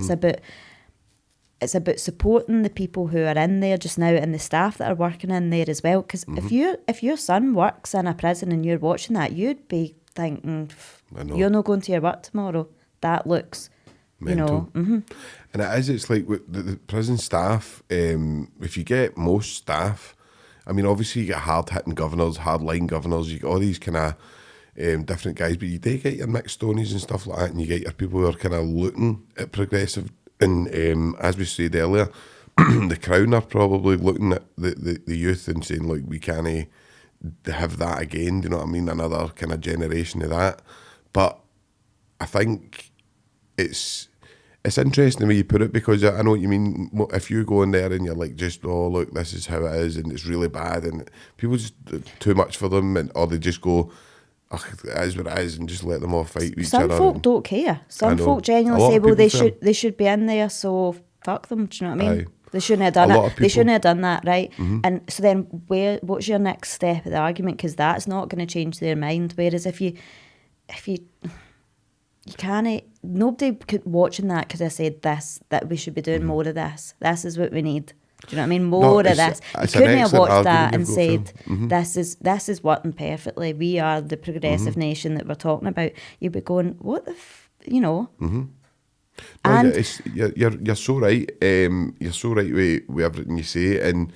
Speaker 2: It's about supporting the people who are in there just now and the staff that are working in there as well. Because if your son works in a prison and you're watching that, you'd be thinking, you're not going to your work tomorrow. That looks,
Speaker 1: mental.
Speaker 2: You know.
Speaker 1: And it's like with the prison staff, if you get most staff, I mean, obviously you get hard-hitting governors, hard-line governors, you get all these kind of different guys, but you do get your mixed stonies and stuff like that, and you get your people who are kind of looking at progressive. And as we said earlier, the Crown are probably looking at the youth and saying, like, we can't have that again, do you know what I mean? Another kind of generation of that. But I think it's interesting the way you put it, because I know what you mean. If you go in there and you're like, just, oh, look, this is how it is, and it's really bad, and people just too much for them, or they just go, oh, it is what it is, and just let them all fight with each other.
Speaker 2: Some folk don't care. Some folk genuinely say, well, they should be in there, so fuck them. Do you know what I mean? They shouldn't have done it. They shouldn't have done that, right? And so then, what's your next step of the argument? Because that's not going to change their mind. Whereas if you can't, nobody could watching that because I said this, that we should be doing more of this. This is what we need. Do you know what I mean? More of this. You couldn't have watched that and said, this is working perfectly. We are the progressive nation that we're talking about. You'd be going, what the you know?
Speaker 1: No,
Speaker 2: And
Speaker 1: you're so right. You're so right with everything you say, and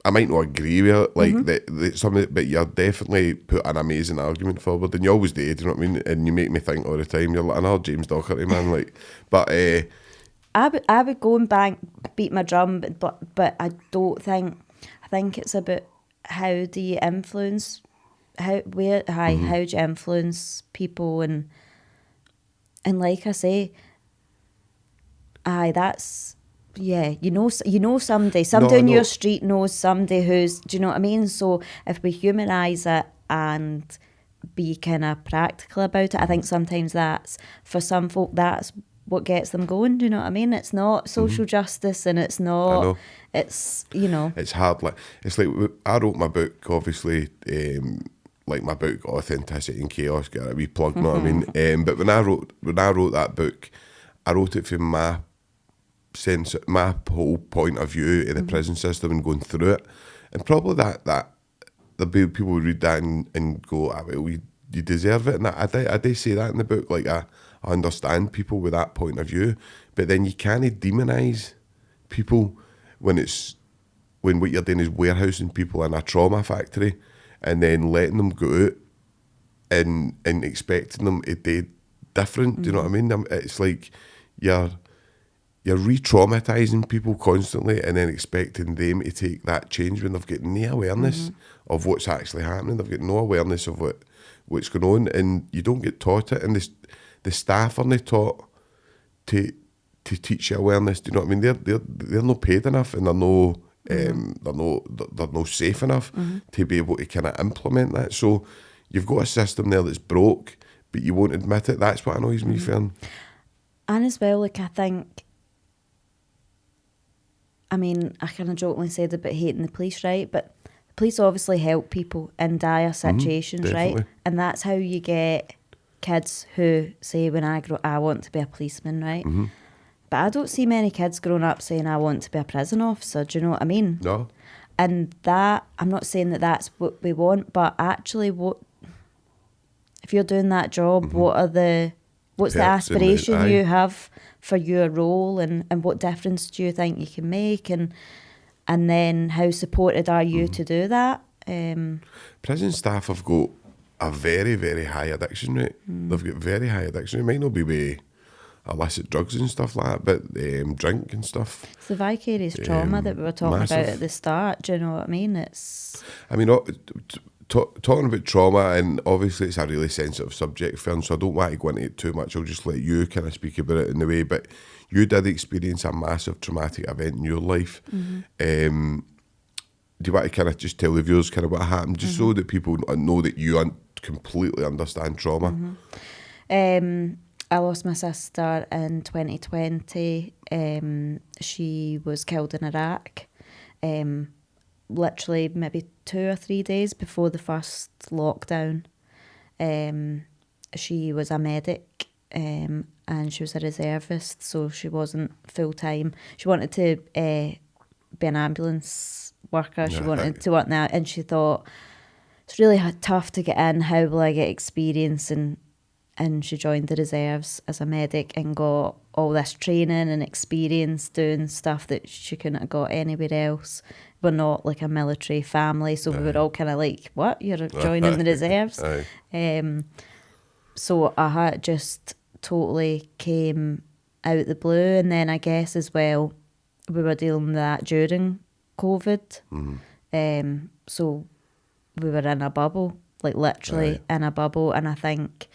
Speaker 1: I might not agree with it, like some of it, but you're definitely put an amazing argument forward, and you always do. Do you know what I mean? And you make me think all the time. You're like another James Docherty, man. Like, but
Speaker 2: I would go and beat my drum, but I don't think. I think it's about how do you influence, how do you influence people, and like I say, that's. Yeah, you know somebody on your street knows somebody who's, do you know what I mean? So if we humanise it and be kind of practical about it, I think sometimes that's, for some folk, that's what gets them going, do you know what I mean? It's not social justice, and it's not, it's, you know.
Speaker 1: It's hard, like, it's like, I wrote my book, obviously, like my book, Authenticity and Chaos, got a wee plug, you know what I mean? But when I wrote that book, I wrote it from my sense, my whole point of view in the prison system and going through it, and probably that the people would read that and go, well, you deserve it, and I do say that in the book, like I understand people with that point of view, but then you can't demonise people when what you're doing is warehousing people in a trauma factory and then letting them go out and expecting them to do different. Do you know what I mean? It's like you're re-traumatising people constantly and then expecting them to take that change when they've got no awareness of what's actually happening. They've got no awareness of what's going on, and you don't get taught it. And the staff aren't taught to teach you awareness. Do you know what I mean? They're not paid enough, and they're not safe enough to be able to kind of implement that. So you've got a system there that's broke, but you won't admit it. That's what annoys me, Fern.
Speaker 2: And as well, like, I think, I mean, I kind of jokingly said about hating the police, right? But the police obviously help people in dire situations, right? And that's how you get kids who say, when I grow, I want to be a policeman, right? But I don't see many kids growing up saying, I want to be a prison officer. Do you know what I mean?
Speaker 1: No.
Speaker 2: And that, I'm not saying that that's what we want, but actually, what if you're doing that job? What's the aspiration you have for your role, and what difference do you think you can make, and then how supported are you to do that?
Speaker 1: Prison staff have got a very, very high addiction rate. They've got very high addiction rate. It might not be with illicit drugs and stuff like that, but drink and stuff.
Speaker 2: It's the vicarious trauma that we were talking
Speaker 1: massive.
Speaker 2: about at the start. Do you know what I mean?
Speaker 1: I mean, talking about trauma, and obviously it's a really sensitive subject, Fern, so I don't want to go into it too much. I'll just let you kind of speak about it in a way. But you did experience a massive traumatic event in your life.
Speaker 2: Mm-hmm.
Speaker 1: Do you want to kind of just tell the viewers kind of what happened, just so that people know that you completely understand trauma?
Speaker 2: Mm-hmm. I lost my sister in 2020. She was killed in Iraq. Literally maybe 2 or 3 days before the first lockdown. She was a medic, and she was a reservist, so she wasn't full-time. She wanted to be an ambulance worker. She wanted to work now, and she thought, it's really tough to get in. How will I get experience? And she joined the reserves as a medic and got all this training and experience doing stuff that she couldn't have got anywhere else. We're not like a military family, so we were all kind of like, what? You're joining the reserves? So I had just totally came out the blue. And then I guess as well, we were dealing with that during COVID. So we were in a bubble, like literally in a bubble. And I think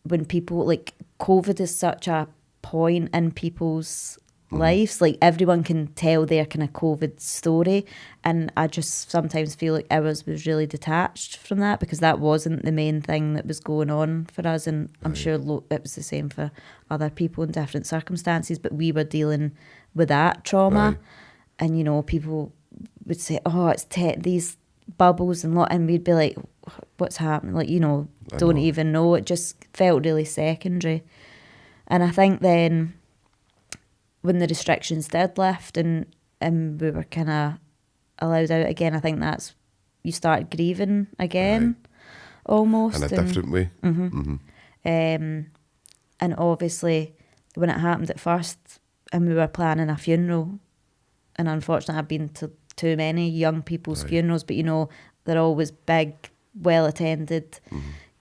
Speaker 2: when people, like, COVID is such a point in people's lives, like everyone can tell their kind of COVID story, and I just sometimes feel like ours was really detached from that, because that wasn't the main thing that was going on for us, and I'm sure it was the same for other people in different circumstances, but we were dealing with that trauma. And you know, people would say, oh, it's these bubbles and we'd be like, what's happening? Like, you know, don't even know. It just felt really secondary. And I think then when the restrictions did lift and we were kind of allowed out again, I think that's, you started grieving again, almost.
Speaker 1: In a different way.
Speaker 2: And obviously when it happened at first and we were planning a funeral, and unfortunately I've been to too many young people's funerals, but you know, they're always big, well attended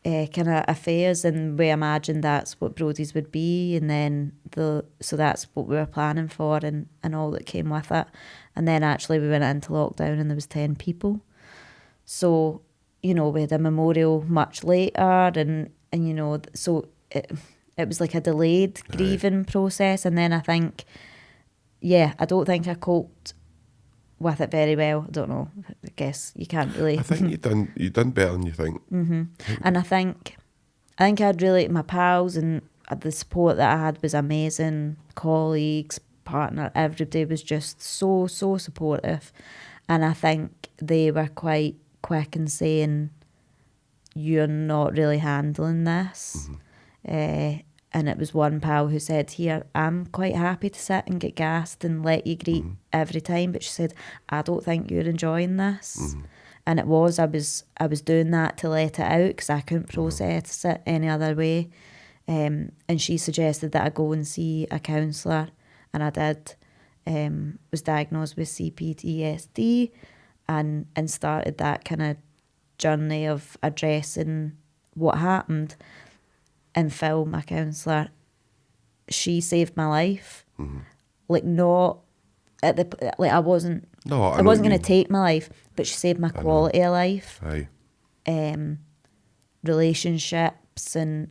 Speaker 2: kind of affairs, and we imagined that's what Brodie's would be, and then so that's what we were planning for, and all that came with it. And then actually we went into lockdown and there was 10 people, so you know, we had a memorial much later, and you know, so it was like a delayed grieving process. And then I think, I don't think I coped with it very well. I don't know. I guess you can't really.
Speaker 1: I think you done better than you think.
Speaker 2: And I think I'd really, my pals and the support that I had was amazing. Colleagues, partner, everybody was just so supportive. And I think they were quite quick in saying, you're not really handling this. And it was one pal who said, here, I'm quite happy to sit and get gassed and let you greet every time. But she said, I don't think you're enjoying this. And it was, I was doing that to let it out because I couldn't process it any other way. And she suggested that I go and see a counsellor. And I did. Was diagnosed with CPTSD and started that kind of journey of addressing what happened. And Phil, my counsellor, she saved my life. Like, not at the, like, I wasn't going to take my life, but she saved my quality of life. Relationships and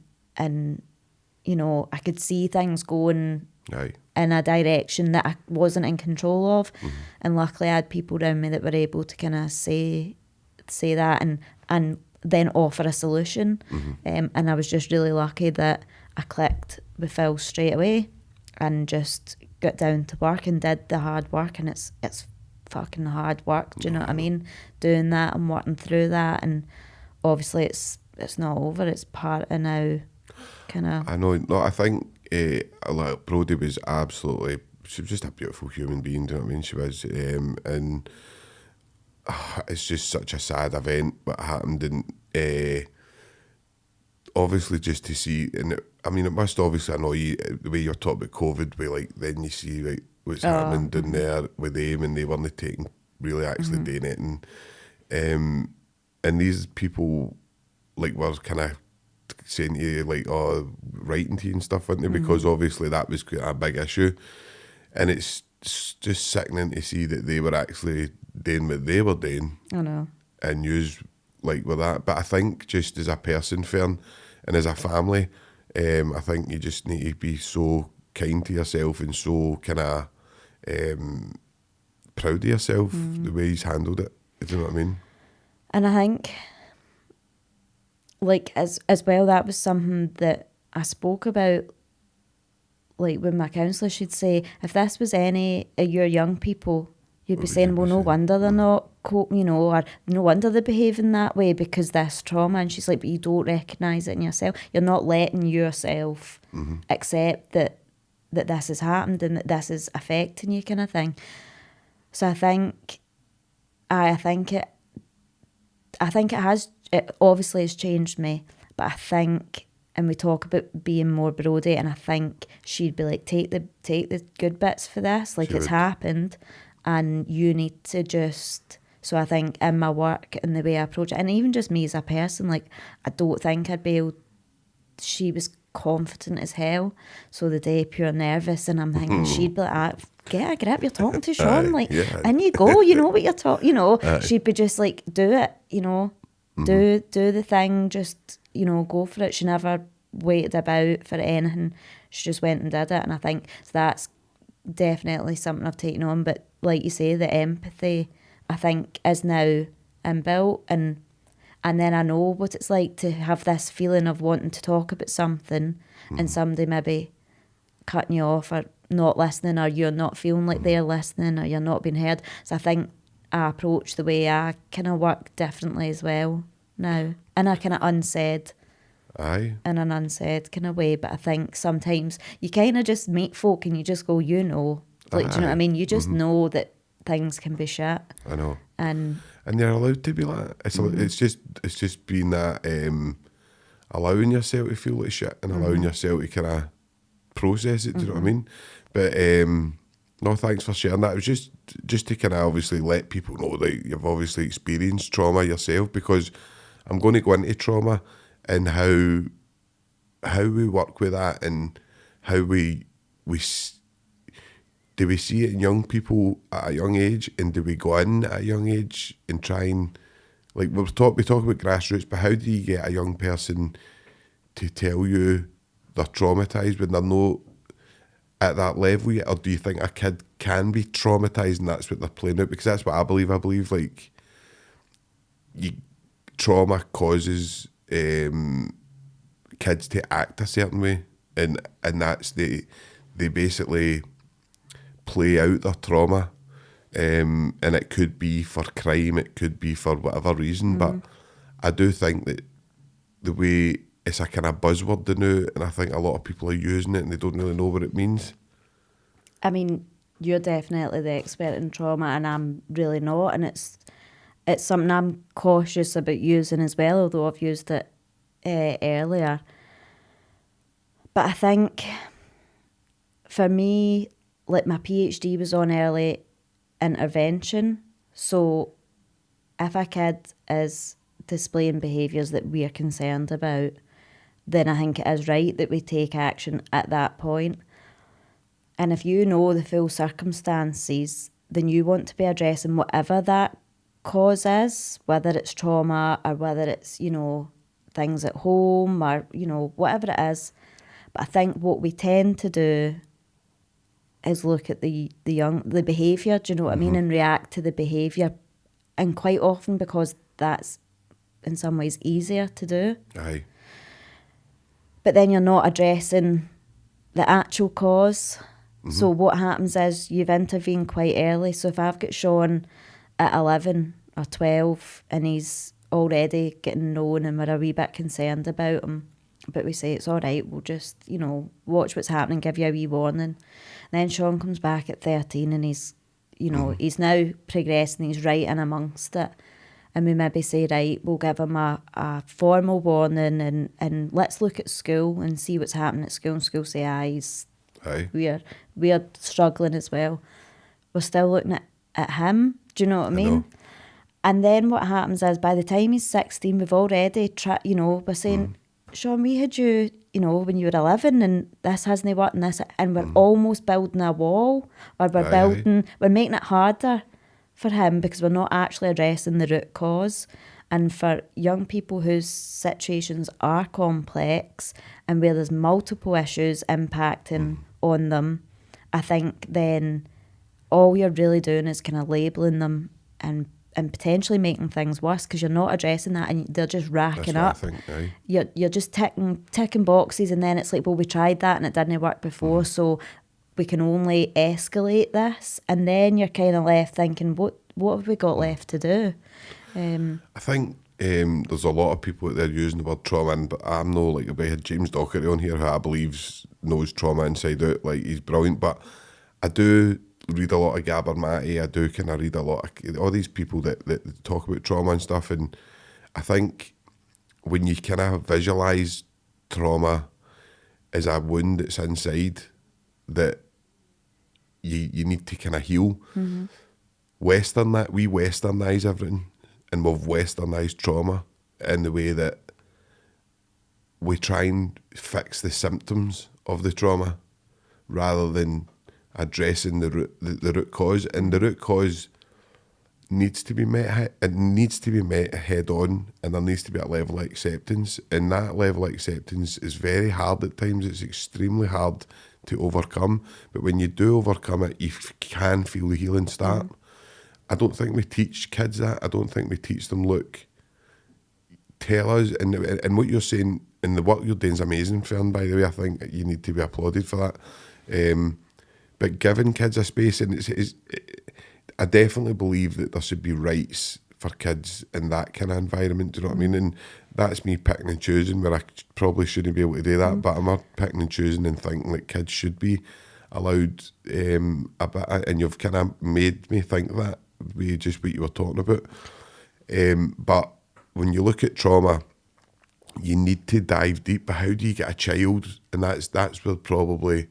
Speaker 2: you know, I could see things going in a direction that I wasn't in control of. And luckily I had people around me that were able to kind of say that and then offer a solution. And I was just really lucky that I clicked with Phil straight away and just got down to work and did the hard work. And it's fucking hard work, do you know what I mean? Doing that and working through that, and obviously it's not over, it's part of now kind of.
Speaker 1: I know, no, I think like Brodie was absolutely, she was just a beautiful human being, do you know what I mean? She was, and it's just such a sad event what happened, and obviously just to see, and I mean, it must obviously annoy you the way you're talking about COVID, where like then you see like what's happening down there with them, and they weren't taking really actually doing it, and these people like were kind of saying to you like, oh, writing to you and stuff, weren't they? Because obviously that was quite a big issue. And it's just sickening to see that they were actually doing what they were doing.
Speaker 2: I know.
Speaker 1: And use like with that. But I think just as a person, Fern, and as a family, I think you just need to be so kind to yourself and so kind of proud of yourself the way he's handled it. Do you know what I mean?
Speaker 2: And I think, like, as well, that was something that I spoke about, like, with my counsellor. She'd say, if this was any of your young people, you'd be saying, well, no wonder they're not coping, you know, or no wonder they're behaving that way because this trauma. And she's like, but you don't recognise it in yourself. You're not letting yourself accept that this has happened and that this is affecting you, kind of thing. So I think it obviously has changed me, but I think, and we talk about being more Brody, and I think she'd be like, take the good bits for this, like it's happened, and you need to just. So I think in my work and the way I approach it, and even just me as a person, like I don't think I'd be able. She was confident as hell, so the day pure nervous, and I'm thinking she'd be like, get a grip, you're talking to Sean, like, and you go, you know what you're talking, you know. She'd be just like, do it, you know, do the thing, just, you know, go for it. She never waited about for anything, she just went and did it. And I think that's definitely something I've taken on. But like you say, the empathy, I think, is now inbuilt, and then I know what it's like to have this feeling of wanting to talk about something and somebody maybe cutting you off or not listening, or you're not feeling like they're listening, or you're not being heard. So I think I approach the way I kind of work differently as well now, in a kind of unsaid, in an unsaid kind of way. But I think sometimes you kind of just meet folk and you just go, you know, like, do you know what I mean? You just know that things can be shit.
Speaker 1: I know.
Speaker 2: And
Speaker 1: you're allowed to be like that. It's just being that, allowing yourself to feel like shit and allowing yourself to kind of process it. Do you know what I mean? But no, thanks for sharing that. It was just to kind of obviously let people know that you've obviously experienced trauma yourself, because I'm going to go into trauma and how we work with that, and how we do we see it in young people at a young age, and do we go in at a young age and try and, like, we talk about grassroots, but how do you get a young person to tell you they're traumatised when they're not at that level yet? Or do you think a kid can be traumatised and that's what they're playing out? Because that's what I believe. I believe, like, trauma causes kids to act a certain way, and that's they basically play out their trauma, and it could be for crime, it could be for whatever reason, but I do think that the way it's a kind of buzzword now, and I think a lot of people are using it and they don't really know what it means.
Speaker 2: I mean, you're definitely the expert in trauma, and I'm really not, and it's something I'm cautious about using as well, although I've used it earlier. But I think for me, like, my PhD was on early intervention, so if a kid is displaying behaviours that we are concerned about, then I think it is right that we take action at that point. And if you know the full circumstances, then you want to be addressing whatever that cause is, whether it's trauma or whether it's, you know, things at home or, you know, whatever it is. But I think what we tend to do is look at the behaviour, do you know what I mean, and react to the behaviour. And quite often, because that's in some ways easier to do.
Speaker 1: Aye.
Speaker 2: But then you're not addressing the actual cause. So what happens is you've intervened quite early. So if I've got Sean at 11 or 12 and he's already getting known and we're a wee bit concerned about him, but we say it's all right, we'll just, you know, watch what's happening, give you a wee warning. And then Sean comes back at 13 and he's, you know, he's now progressing, he's right in amongst it. And we maybe say, right, we'll give him a formal warning and let's look at school and see what's happening at school. And school say, we're struggling as well. We're still looking at him. Do you know what I mean? And then what happens is, by the time he's 16, we've already we're saying, Sean, we had you, when you were 11 and this hasn't worked and we're almost building a wall, or we're making it harder for him because we're not actually addressing the root cause. And for young people whose situations are complex and where there's multiple issues impacting on them, I think then all you're really doing is kind of labelling them and potentially making things worse because you're not addressing that and they're just racking up.
Speaker 1: I think, aye.
Speaker 2: You're just ticking boxes, and then it's like, well, we tried that and it didn't work before, so we can only escalate this. And then you're kind of left thinking, what have we got left to do?
Speaker 1: I think there's a lot of people out there using the word trauma, but I'm no, like, we had James Docherty on here who I believe knows trauma inside out, like, he's brilliant. But I do read a lot of Gabor Mate, I do kind of read a lot of all these people that talk about trauma and stuff, and I think when you kind of visualise trauma as a wound that's inside that you need to kind of heal. We westernise everything, and we've westernised trauma in the way that we try and fix the symptoms of the trauma rather than addressing the root cause. And the root cause needs to be met. It needs to be met head on, and there needs to be a level of acceptance. And that level of acceptance is very hard at times. It's extremely hard to overcome. But when you do overcome it, you can feel the healing start. I don't think we teach kids that. I don't think we teach them, look, tell us, and what you're saying and the work you're doing is amazing, Fern, by the way. I think you need to be applauded for that. But giving kids a space, and I definitely believe that there should be rights for kids in that kind of environment, do you know what I mean? And that's me picking and choosing where I probably shouldn't be able to do that, but I'm not picking and choosing and thinking that kids should be allowed a bit, and you've kind of made me think that with just what you were talking about. But when you look at trauma, you need to dive deep. But how do you get a child? And that's where probably,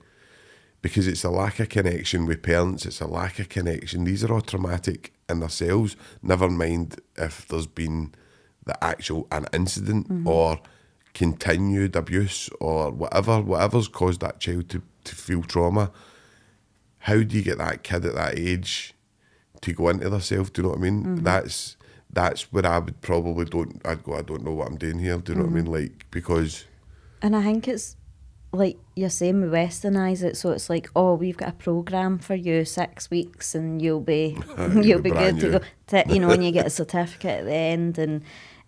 Speaker 1: because it's a lack of connection with parents, it's a lack of connection. These are all traumatic in themselves, never mind if there's been an incident or continued abuse or whatever's caused that child to feel trauma. How do you get that kid at that age to go into themselves? Do you know what I mean? That's where I would probably I don't know what I'm doing here. Do you know what I mean? Like, because...
Speaker 2: And I think it's like you're saying, we westernise it, so it's like, oh, we've got a programme for you, 6 weeks, and you'll be good to go. And you get a certificate at the end, and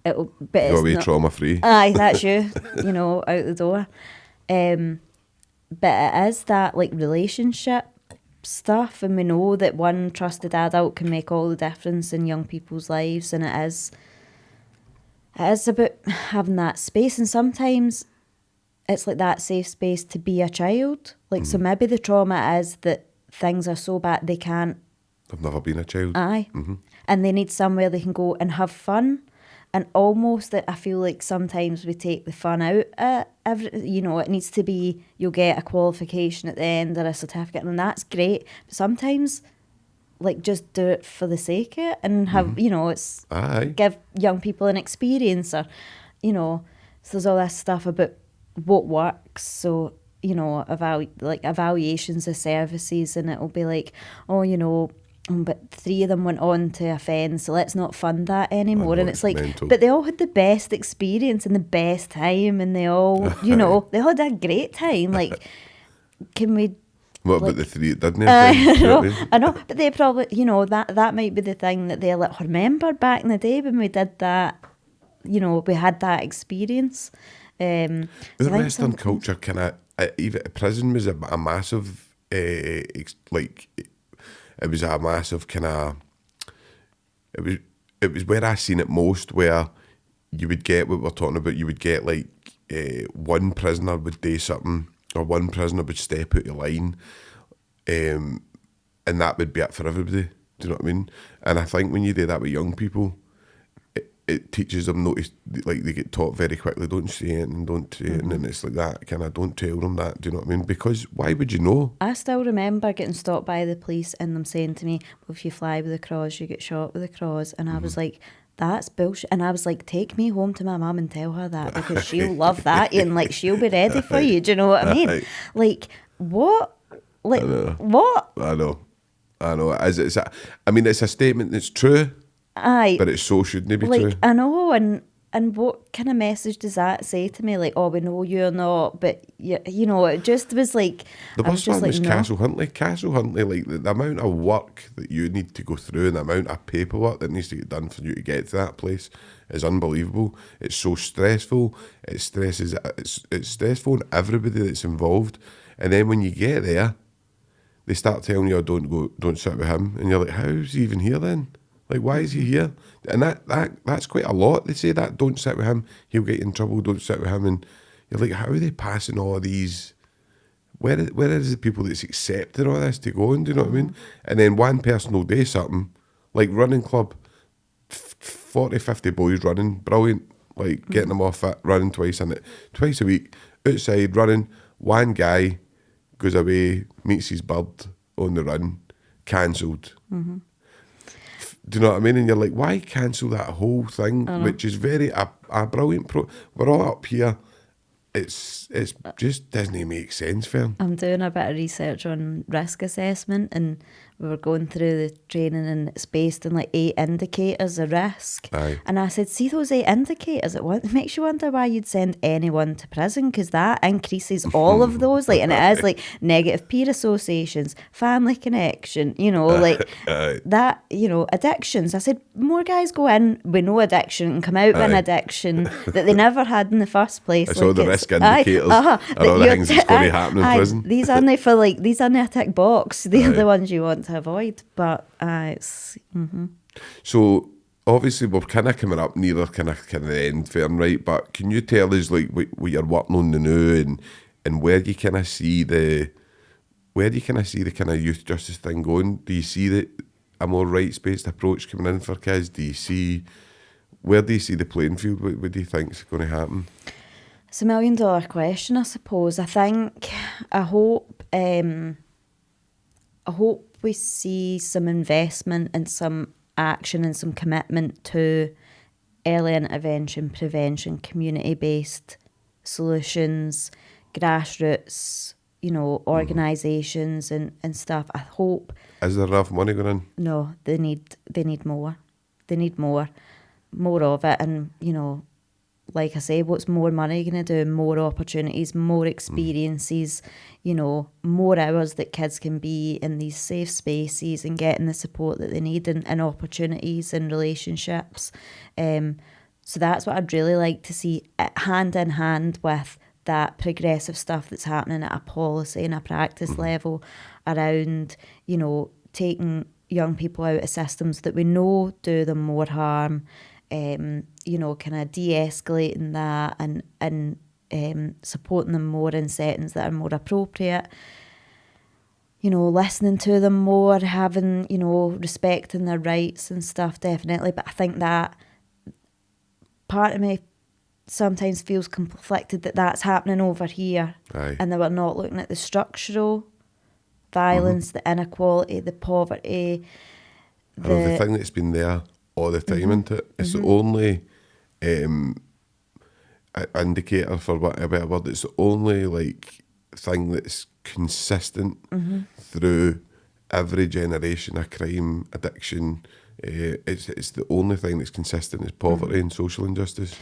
Speaker 2: it'll. But
Speaker 1: you'll be trauma free.
Speaker 2: Aye, that's you. Out the door. But it is that like relationship stuff, and we know that one trusted adult can make all the difference in young people's lives, and it is about having that space, and sometimes it's like that safe space to be a child. Like, so maybe the trauma is that things are so bad they can't.
Speaker 1: They've never been a child.
Speaker 2: Aye. And they need somewhere they can go and have fun. And almost that I feel like sometimes we take the fun out. It needs to be, you'll get a qualification at the end or a certificate, and that's great. But sometimes, like, just do it for the sake of it and have, it's
Speaker 1: Aye.
Speaker 2: Give young people an experience, or, so there's all this stuff about what works. So, evaluations of services, and it'll be like, but 3 of them went on to offend, so let's not fund that anymore. And it's like, mental. But they all had the best experience and the best time, and they all, they all had a great time. Like, can we...
Speaker 1: What about the 3 that didn't have
Speaker 2: I know, but they probably, that might be the thing that they're like, remember back in the day when we did that, we had that experience.
Speaker 1: The Western culture kind of, even prison was a massive, it was a massive kind of, it was where I seen it most, where you would get what we're talking about. You would get like one prisoner would do something, or one prisoner would step out of line, and that would be it for everybody. Do you know what I mean? And I think when you do that with young people, it teaches them notice, like, they get taught very quickly, don't say it and don't say it, and it's like that kind of, don't tell them that, do you know what I mean? Because why would you know?
Speaker 2: I still remember getting stopped by the police and them saying to me, well, if you fly with a cross, you get shot with a cross, and I was like, that's bullshit. And I was like, take me home to my mum and tell her that, because she'll love that and like she'll be ready for you. Do you know what I mean? Like, what? Like, what?
Speaker 1: I know. It's a statement that's true.
Speaker 2: Aye.
Speaker 1: But it so shouldn't be
Speaker 2: like,
Speaker 1: true.
Speaker 2: I know, and what kind of message does that say to me? Like, oh, we know you're not, but you know, it just was like...
Speaker 1: The worst one was
Speaker 2: no.
Speaker 1: Castle Huntly. Castle Huntly, like the amount of work that you need to go through and the amount of paperwork that needs to get done for you to get to that place is unbelievable. It's so stressful. It's stressful on everybody that's involved. And then when you get there, they start telling you, oh, don't sit with him. And you're like, how's he even here then? Like, why is he here? And that's quite a lot. They say that, don't sit with him, he'll get you in trouble, don't sit with him. And you're like, how are they passing all of these? Where is the people that's accepting all this to go and do you know what I mean? And then one person will do something, like running club, 40, 50 boys running, brilliant, like getting them off it, running twice a week, outside running, one guy goes away, meets his bird on the run, cancelled. Mm-hmm. Do you know what I mean? And you're like, why cancel that whole thing, which is very a brilliant we're all up here. It's just doesn't make sense, Fern.
Speaker 2: I'm doing a bit of research on risk assessment, and we were going through the training, and it's based on like 8 indicators of risk.
Speaker 1: Aye.
Speaker 2: And I said, see those 8 indicators, it makes you wonder why you'd send anyone to prison, because that increases all of those. Like, and it is like negative peer associations, family connection, you know, like that, you know, addictions. I said, more guys go in with no addiction and come out with an addiction that they never had in the first place.
Speaker 1: It's
Speaker 2: like,
Speaker 1: all the risk indicators are all the things that's going to happen in prison.
Speaker 2: These aren't a tick box. They're the ones you want to avoid. But it's... Mm-hmm.
Speaker 1: So obviously we're kind of coming up near kind of the end, Fern, right? But can you tell us like what you're working on the new and where you kind of see the kind of youth justice thing going? Do you see a more rights-based approach coming in for kids? Where do you see the playing field? What do you think is going to happen?
Speaker 2: It's $1 million question, I suppose. I hope we see some investment and some action and some commitment to early intervention, prevention, community-based solutions, grassroots, you know, organisations and stuff. I hope...
Speaker 1: Is there enough money going in?
Speaker 2: No, they need more. They need more of it. And, you know, like I say, what's more money going to do? More opportunities, more experiences, you know, more hours that kids can be in these safe spaces and getting the support that they need and opportunities and relationships. So that's what I'd really like to see, hand in hand with that progressive stuff that's happening at a policy and a practice level around, you know, taking young people out of systems that we know do them more harm, you know, kind of de-escalating that and supporting them more in settings that are more appropriate, you know, listening to them more, having, you know, respecting their rights and stuff, definitely. But I think that part of me sometimes feels conflicted that that's happening over here.
Speaker 1: Aye.
Speaker 2: And that we're not looking at the structural violence, the inequality, the poverty.
Speaker 1: The thing that's been there all the time, isn't it? It's the only indicator, for what a better word, it's the only like thing that's consistent through every generation of crime, addiction. It's the only thing that's consistent is poverty and social injustice.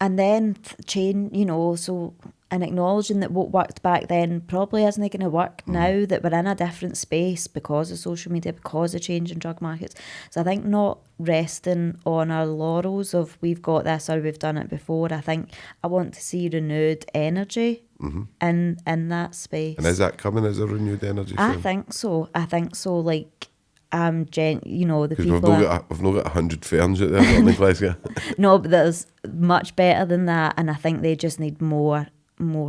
Speaker 1: And then change, you know, so, and acknowledging that what worked back then probably isn't going to work now, that we're in a different space because of social media, because of change in drug markets. So I think not resting on our laurels of we've got this or we've done it before. I think I want to see renewed energy in that space. And is that coming as a renewed energy?
Speaker 2: I think so. Like, you know, the people.
Speaker 1: We've not got 100 ferns out there. Not place, yeah.
Speaker 2: No, but there's much better than that, and I think they just need more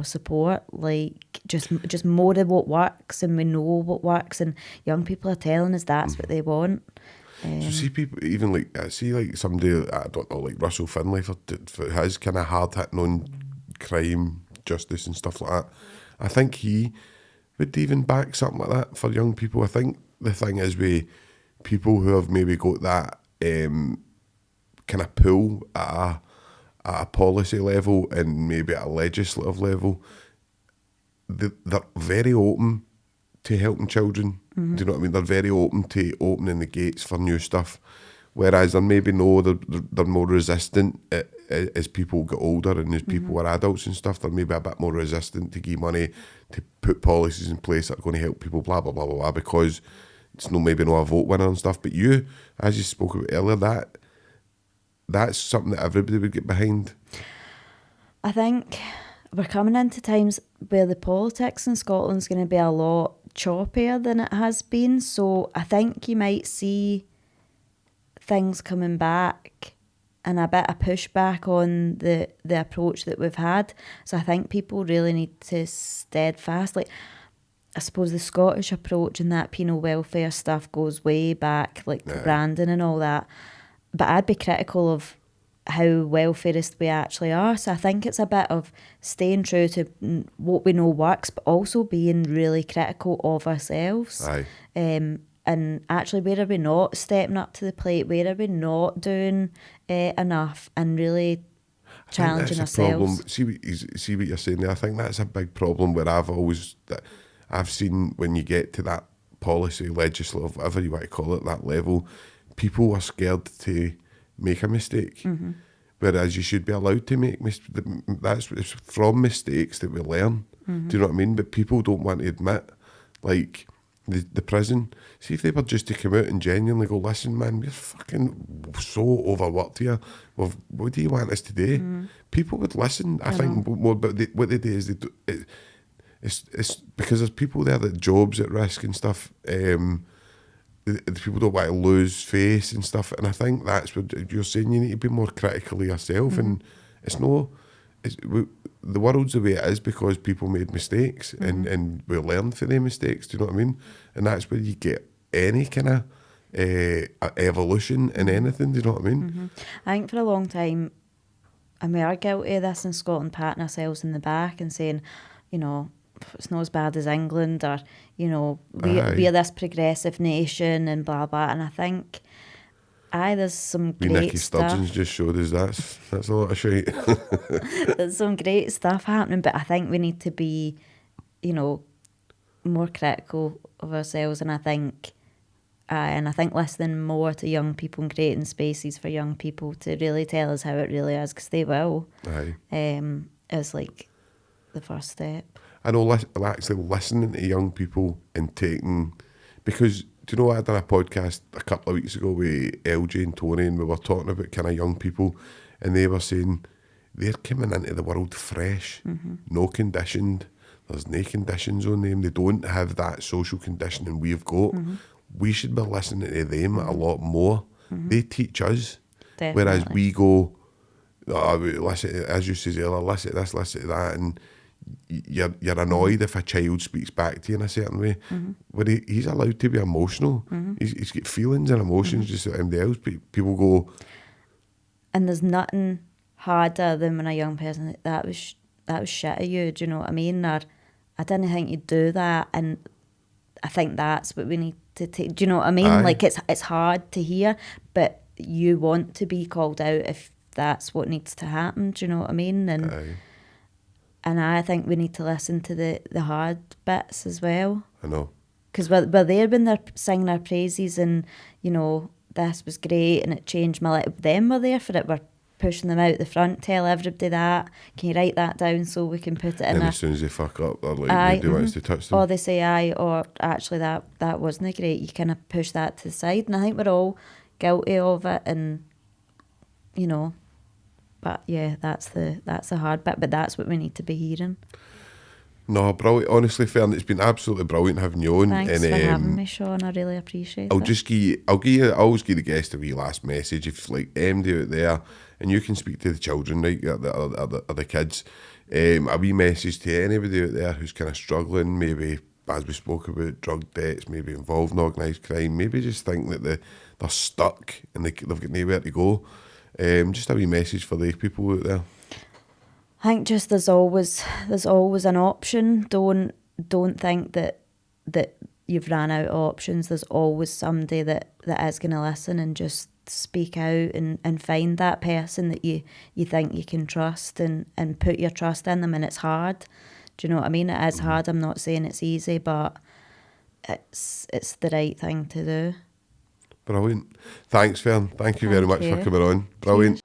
Speaker 2: support. Like just more of what works, and we know what works, and young people are telling us that's what they want.
Speaker 1: So see people even like somebody, I don't know, like Russell Finlay for his kind of hard hitting on crime, justice, and stuff like that. I think he would even back something like that for young people. I think the thing is with people who have maybe got that kind of pull at a policy level and maybe at a legislative level, they're very open to helping children. Do you know what I mean? They're very open to opening the gates for new stuff. Whereas they're maybe they're more resistant as people get older and as people are adults and stuff. They're maybe a bit more resistant to give money to put policies in place that are going to help people, blah, blah, blah, blah, blah, because it's maybe not a vote winner and stuff. But you, as you spoke about earlier, that's something that everybody would get behind.
Speaker 2: I think we're coming into times where the politics in Scotland's going to be a lot choppier than it has been. So I think you might see things coming back and a bit of pushback on the approach that we've had. So I think people really need to steadfast. Like, I suppose the Scottish approach and that penal welfare stuff goes way back, like to Brandon and all that. But I'd be critical of how welfarist we actually are. So I think it's a bit of staying true to what we know works, but also being really critical of ourselves. And actually, where are we not stepping up to the plate? Where are we not doing enough? And really challenging ourselves.
Speaker 1: See what you're saying there. I think that's a big problem where I've seen when you get to that policy, legislative, whatever you want to call it, that level, people are scared to make a mistake. Whereas you should be allowed to make mistakes. It's from mistakes that we learn. Do you know what I mean? But people don't want to admit, like, the prison, see if they were just to come out and genuinely go, listen, man, we're fucking so overworked here. Well, what do you want us to do? People would listen. I think more, but what they do is it's because there's people there that jobs at risk and stuff. The people don't want to lose face and stuff. And I think that's what you're saying. You need to be more critical of yourself. And the world's the way it is because people made mistakes and we learn from their mistakes. Do you know what I mean? And that's where you get any kind of evolution in anything. Do you know what I mean?
Speaker 2: I think for a long time, and we are guilty of this in Scotland, patting ourselves in the back and saying, you know, it's not as bad as England, or, you know, we are this progressive nation and blah, blah. And I think, there's some great
Speaker 1: Nicky
Speaker 2: stuff.
Speaker 1: Sturgeon's just showed us that's a lot of shit.
Speaker 2: There's some great stuff happening, but I think we need to be, you know, more critical of ourselves. And I think listening more to young people and creating spaces for young people to really tell us how it really is, because they will, is like the first step.
Speaker 1: I know, actually listening to young people and taking, because, do you know, I done a podcast a couple of weeks ago with LJ and Tony, and we were talking about kind of young people, and they were saying they're coming into the world fresh, no conditioned. There's no conditions on them. They don't have that social conditioning we've got. We should be listening to them a lot more. They teach us.
Speaker 2: Definitely.
Speaker 1: Whereas we go, listen, as you said earlier, listen to this, listen to that, and you're annoyed if a child speaks back to you in a certain way. But he's allowed to be emotional. He's got feelings and emotions just like anybody else. People go,
Speaker 2: and there's nothing harder than when a young person that was shit of you. Do you know what I mean? Or I didn't think you'd do that, and I think that's what we need to take. Do you know what I mean? Like it's hard to hear, but you want to be called out if that's what needs to happen. Do you know what I mean? And I think we need to listen to the hard bits as well.
Speaker 1: I know.
Speaker 2: Because we're there when they're singing our praises and, you know, this was great and it changed my life. Them were there for it. We're pushing them out the front, tell everybody that. Can you write that down so we can put it in?
Speaker 1: And as soon as they fuck up, they're like, nobody wants to touch them.
Speaker 2: Or they say aye, or actually that wasn't great. You kind of push that to the side. And I think we're all guilty of it, and, you know... But yeah, that's the hard bit, but that's what we need to be hearing.
Speaker 1: No, brilliant. Honestly, Fern, it's been absolutely brilliant having you on.
Speaker 2: Thanks for having me, Sean. I really appreciate it.
Speaker 1: I always give the guest a wee last message. If like MD out there, and you can speak to the children, right, the kids, a wee message to anybody out there who's kind of struggling, maybe as we spoke about, drug debts, maybe involved in organised crime, maybe just think that they're stuck and they've got nowhere to go. Just a wee message for the people out there.
Speaker 2: I think just there's always an option. Don't think that you've ran out of options. There's always somebody that is going to listen and just speak out and find that person that you think you can trust and put your trust in them. And it's hard. Do you know what I mean? It is hard. I'm not saying it's easy, but it's the right thing to do.
Speaker 1: Brilliant. Thanks, Fern. Thank you very much for coming on. Brilliant.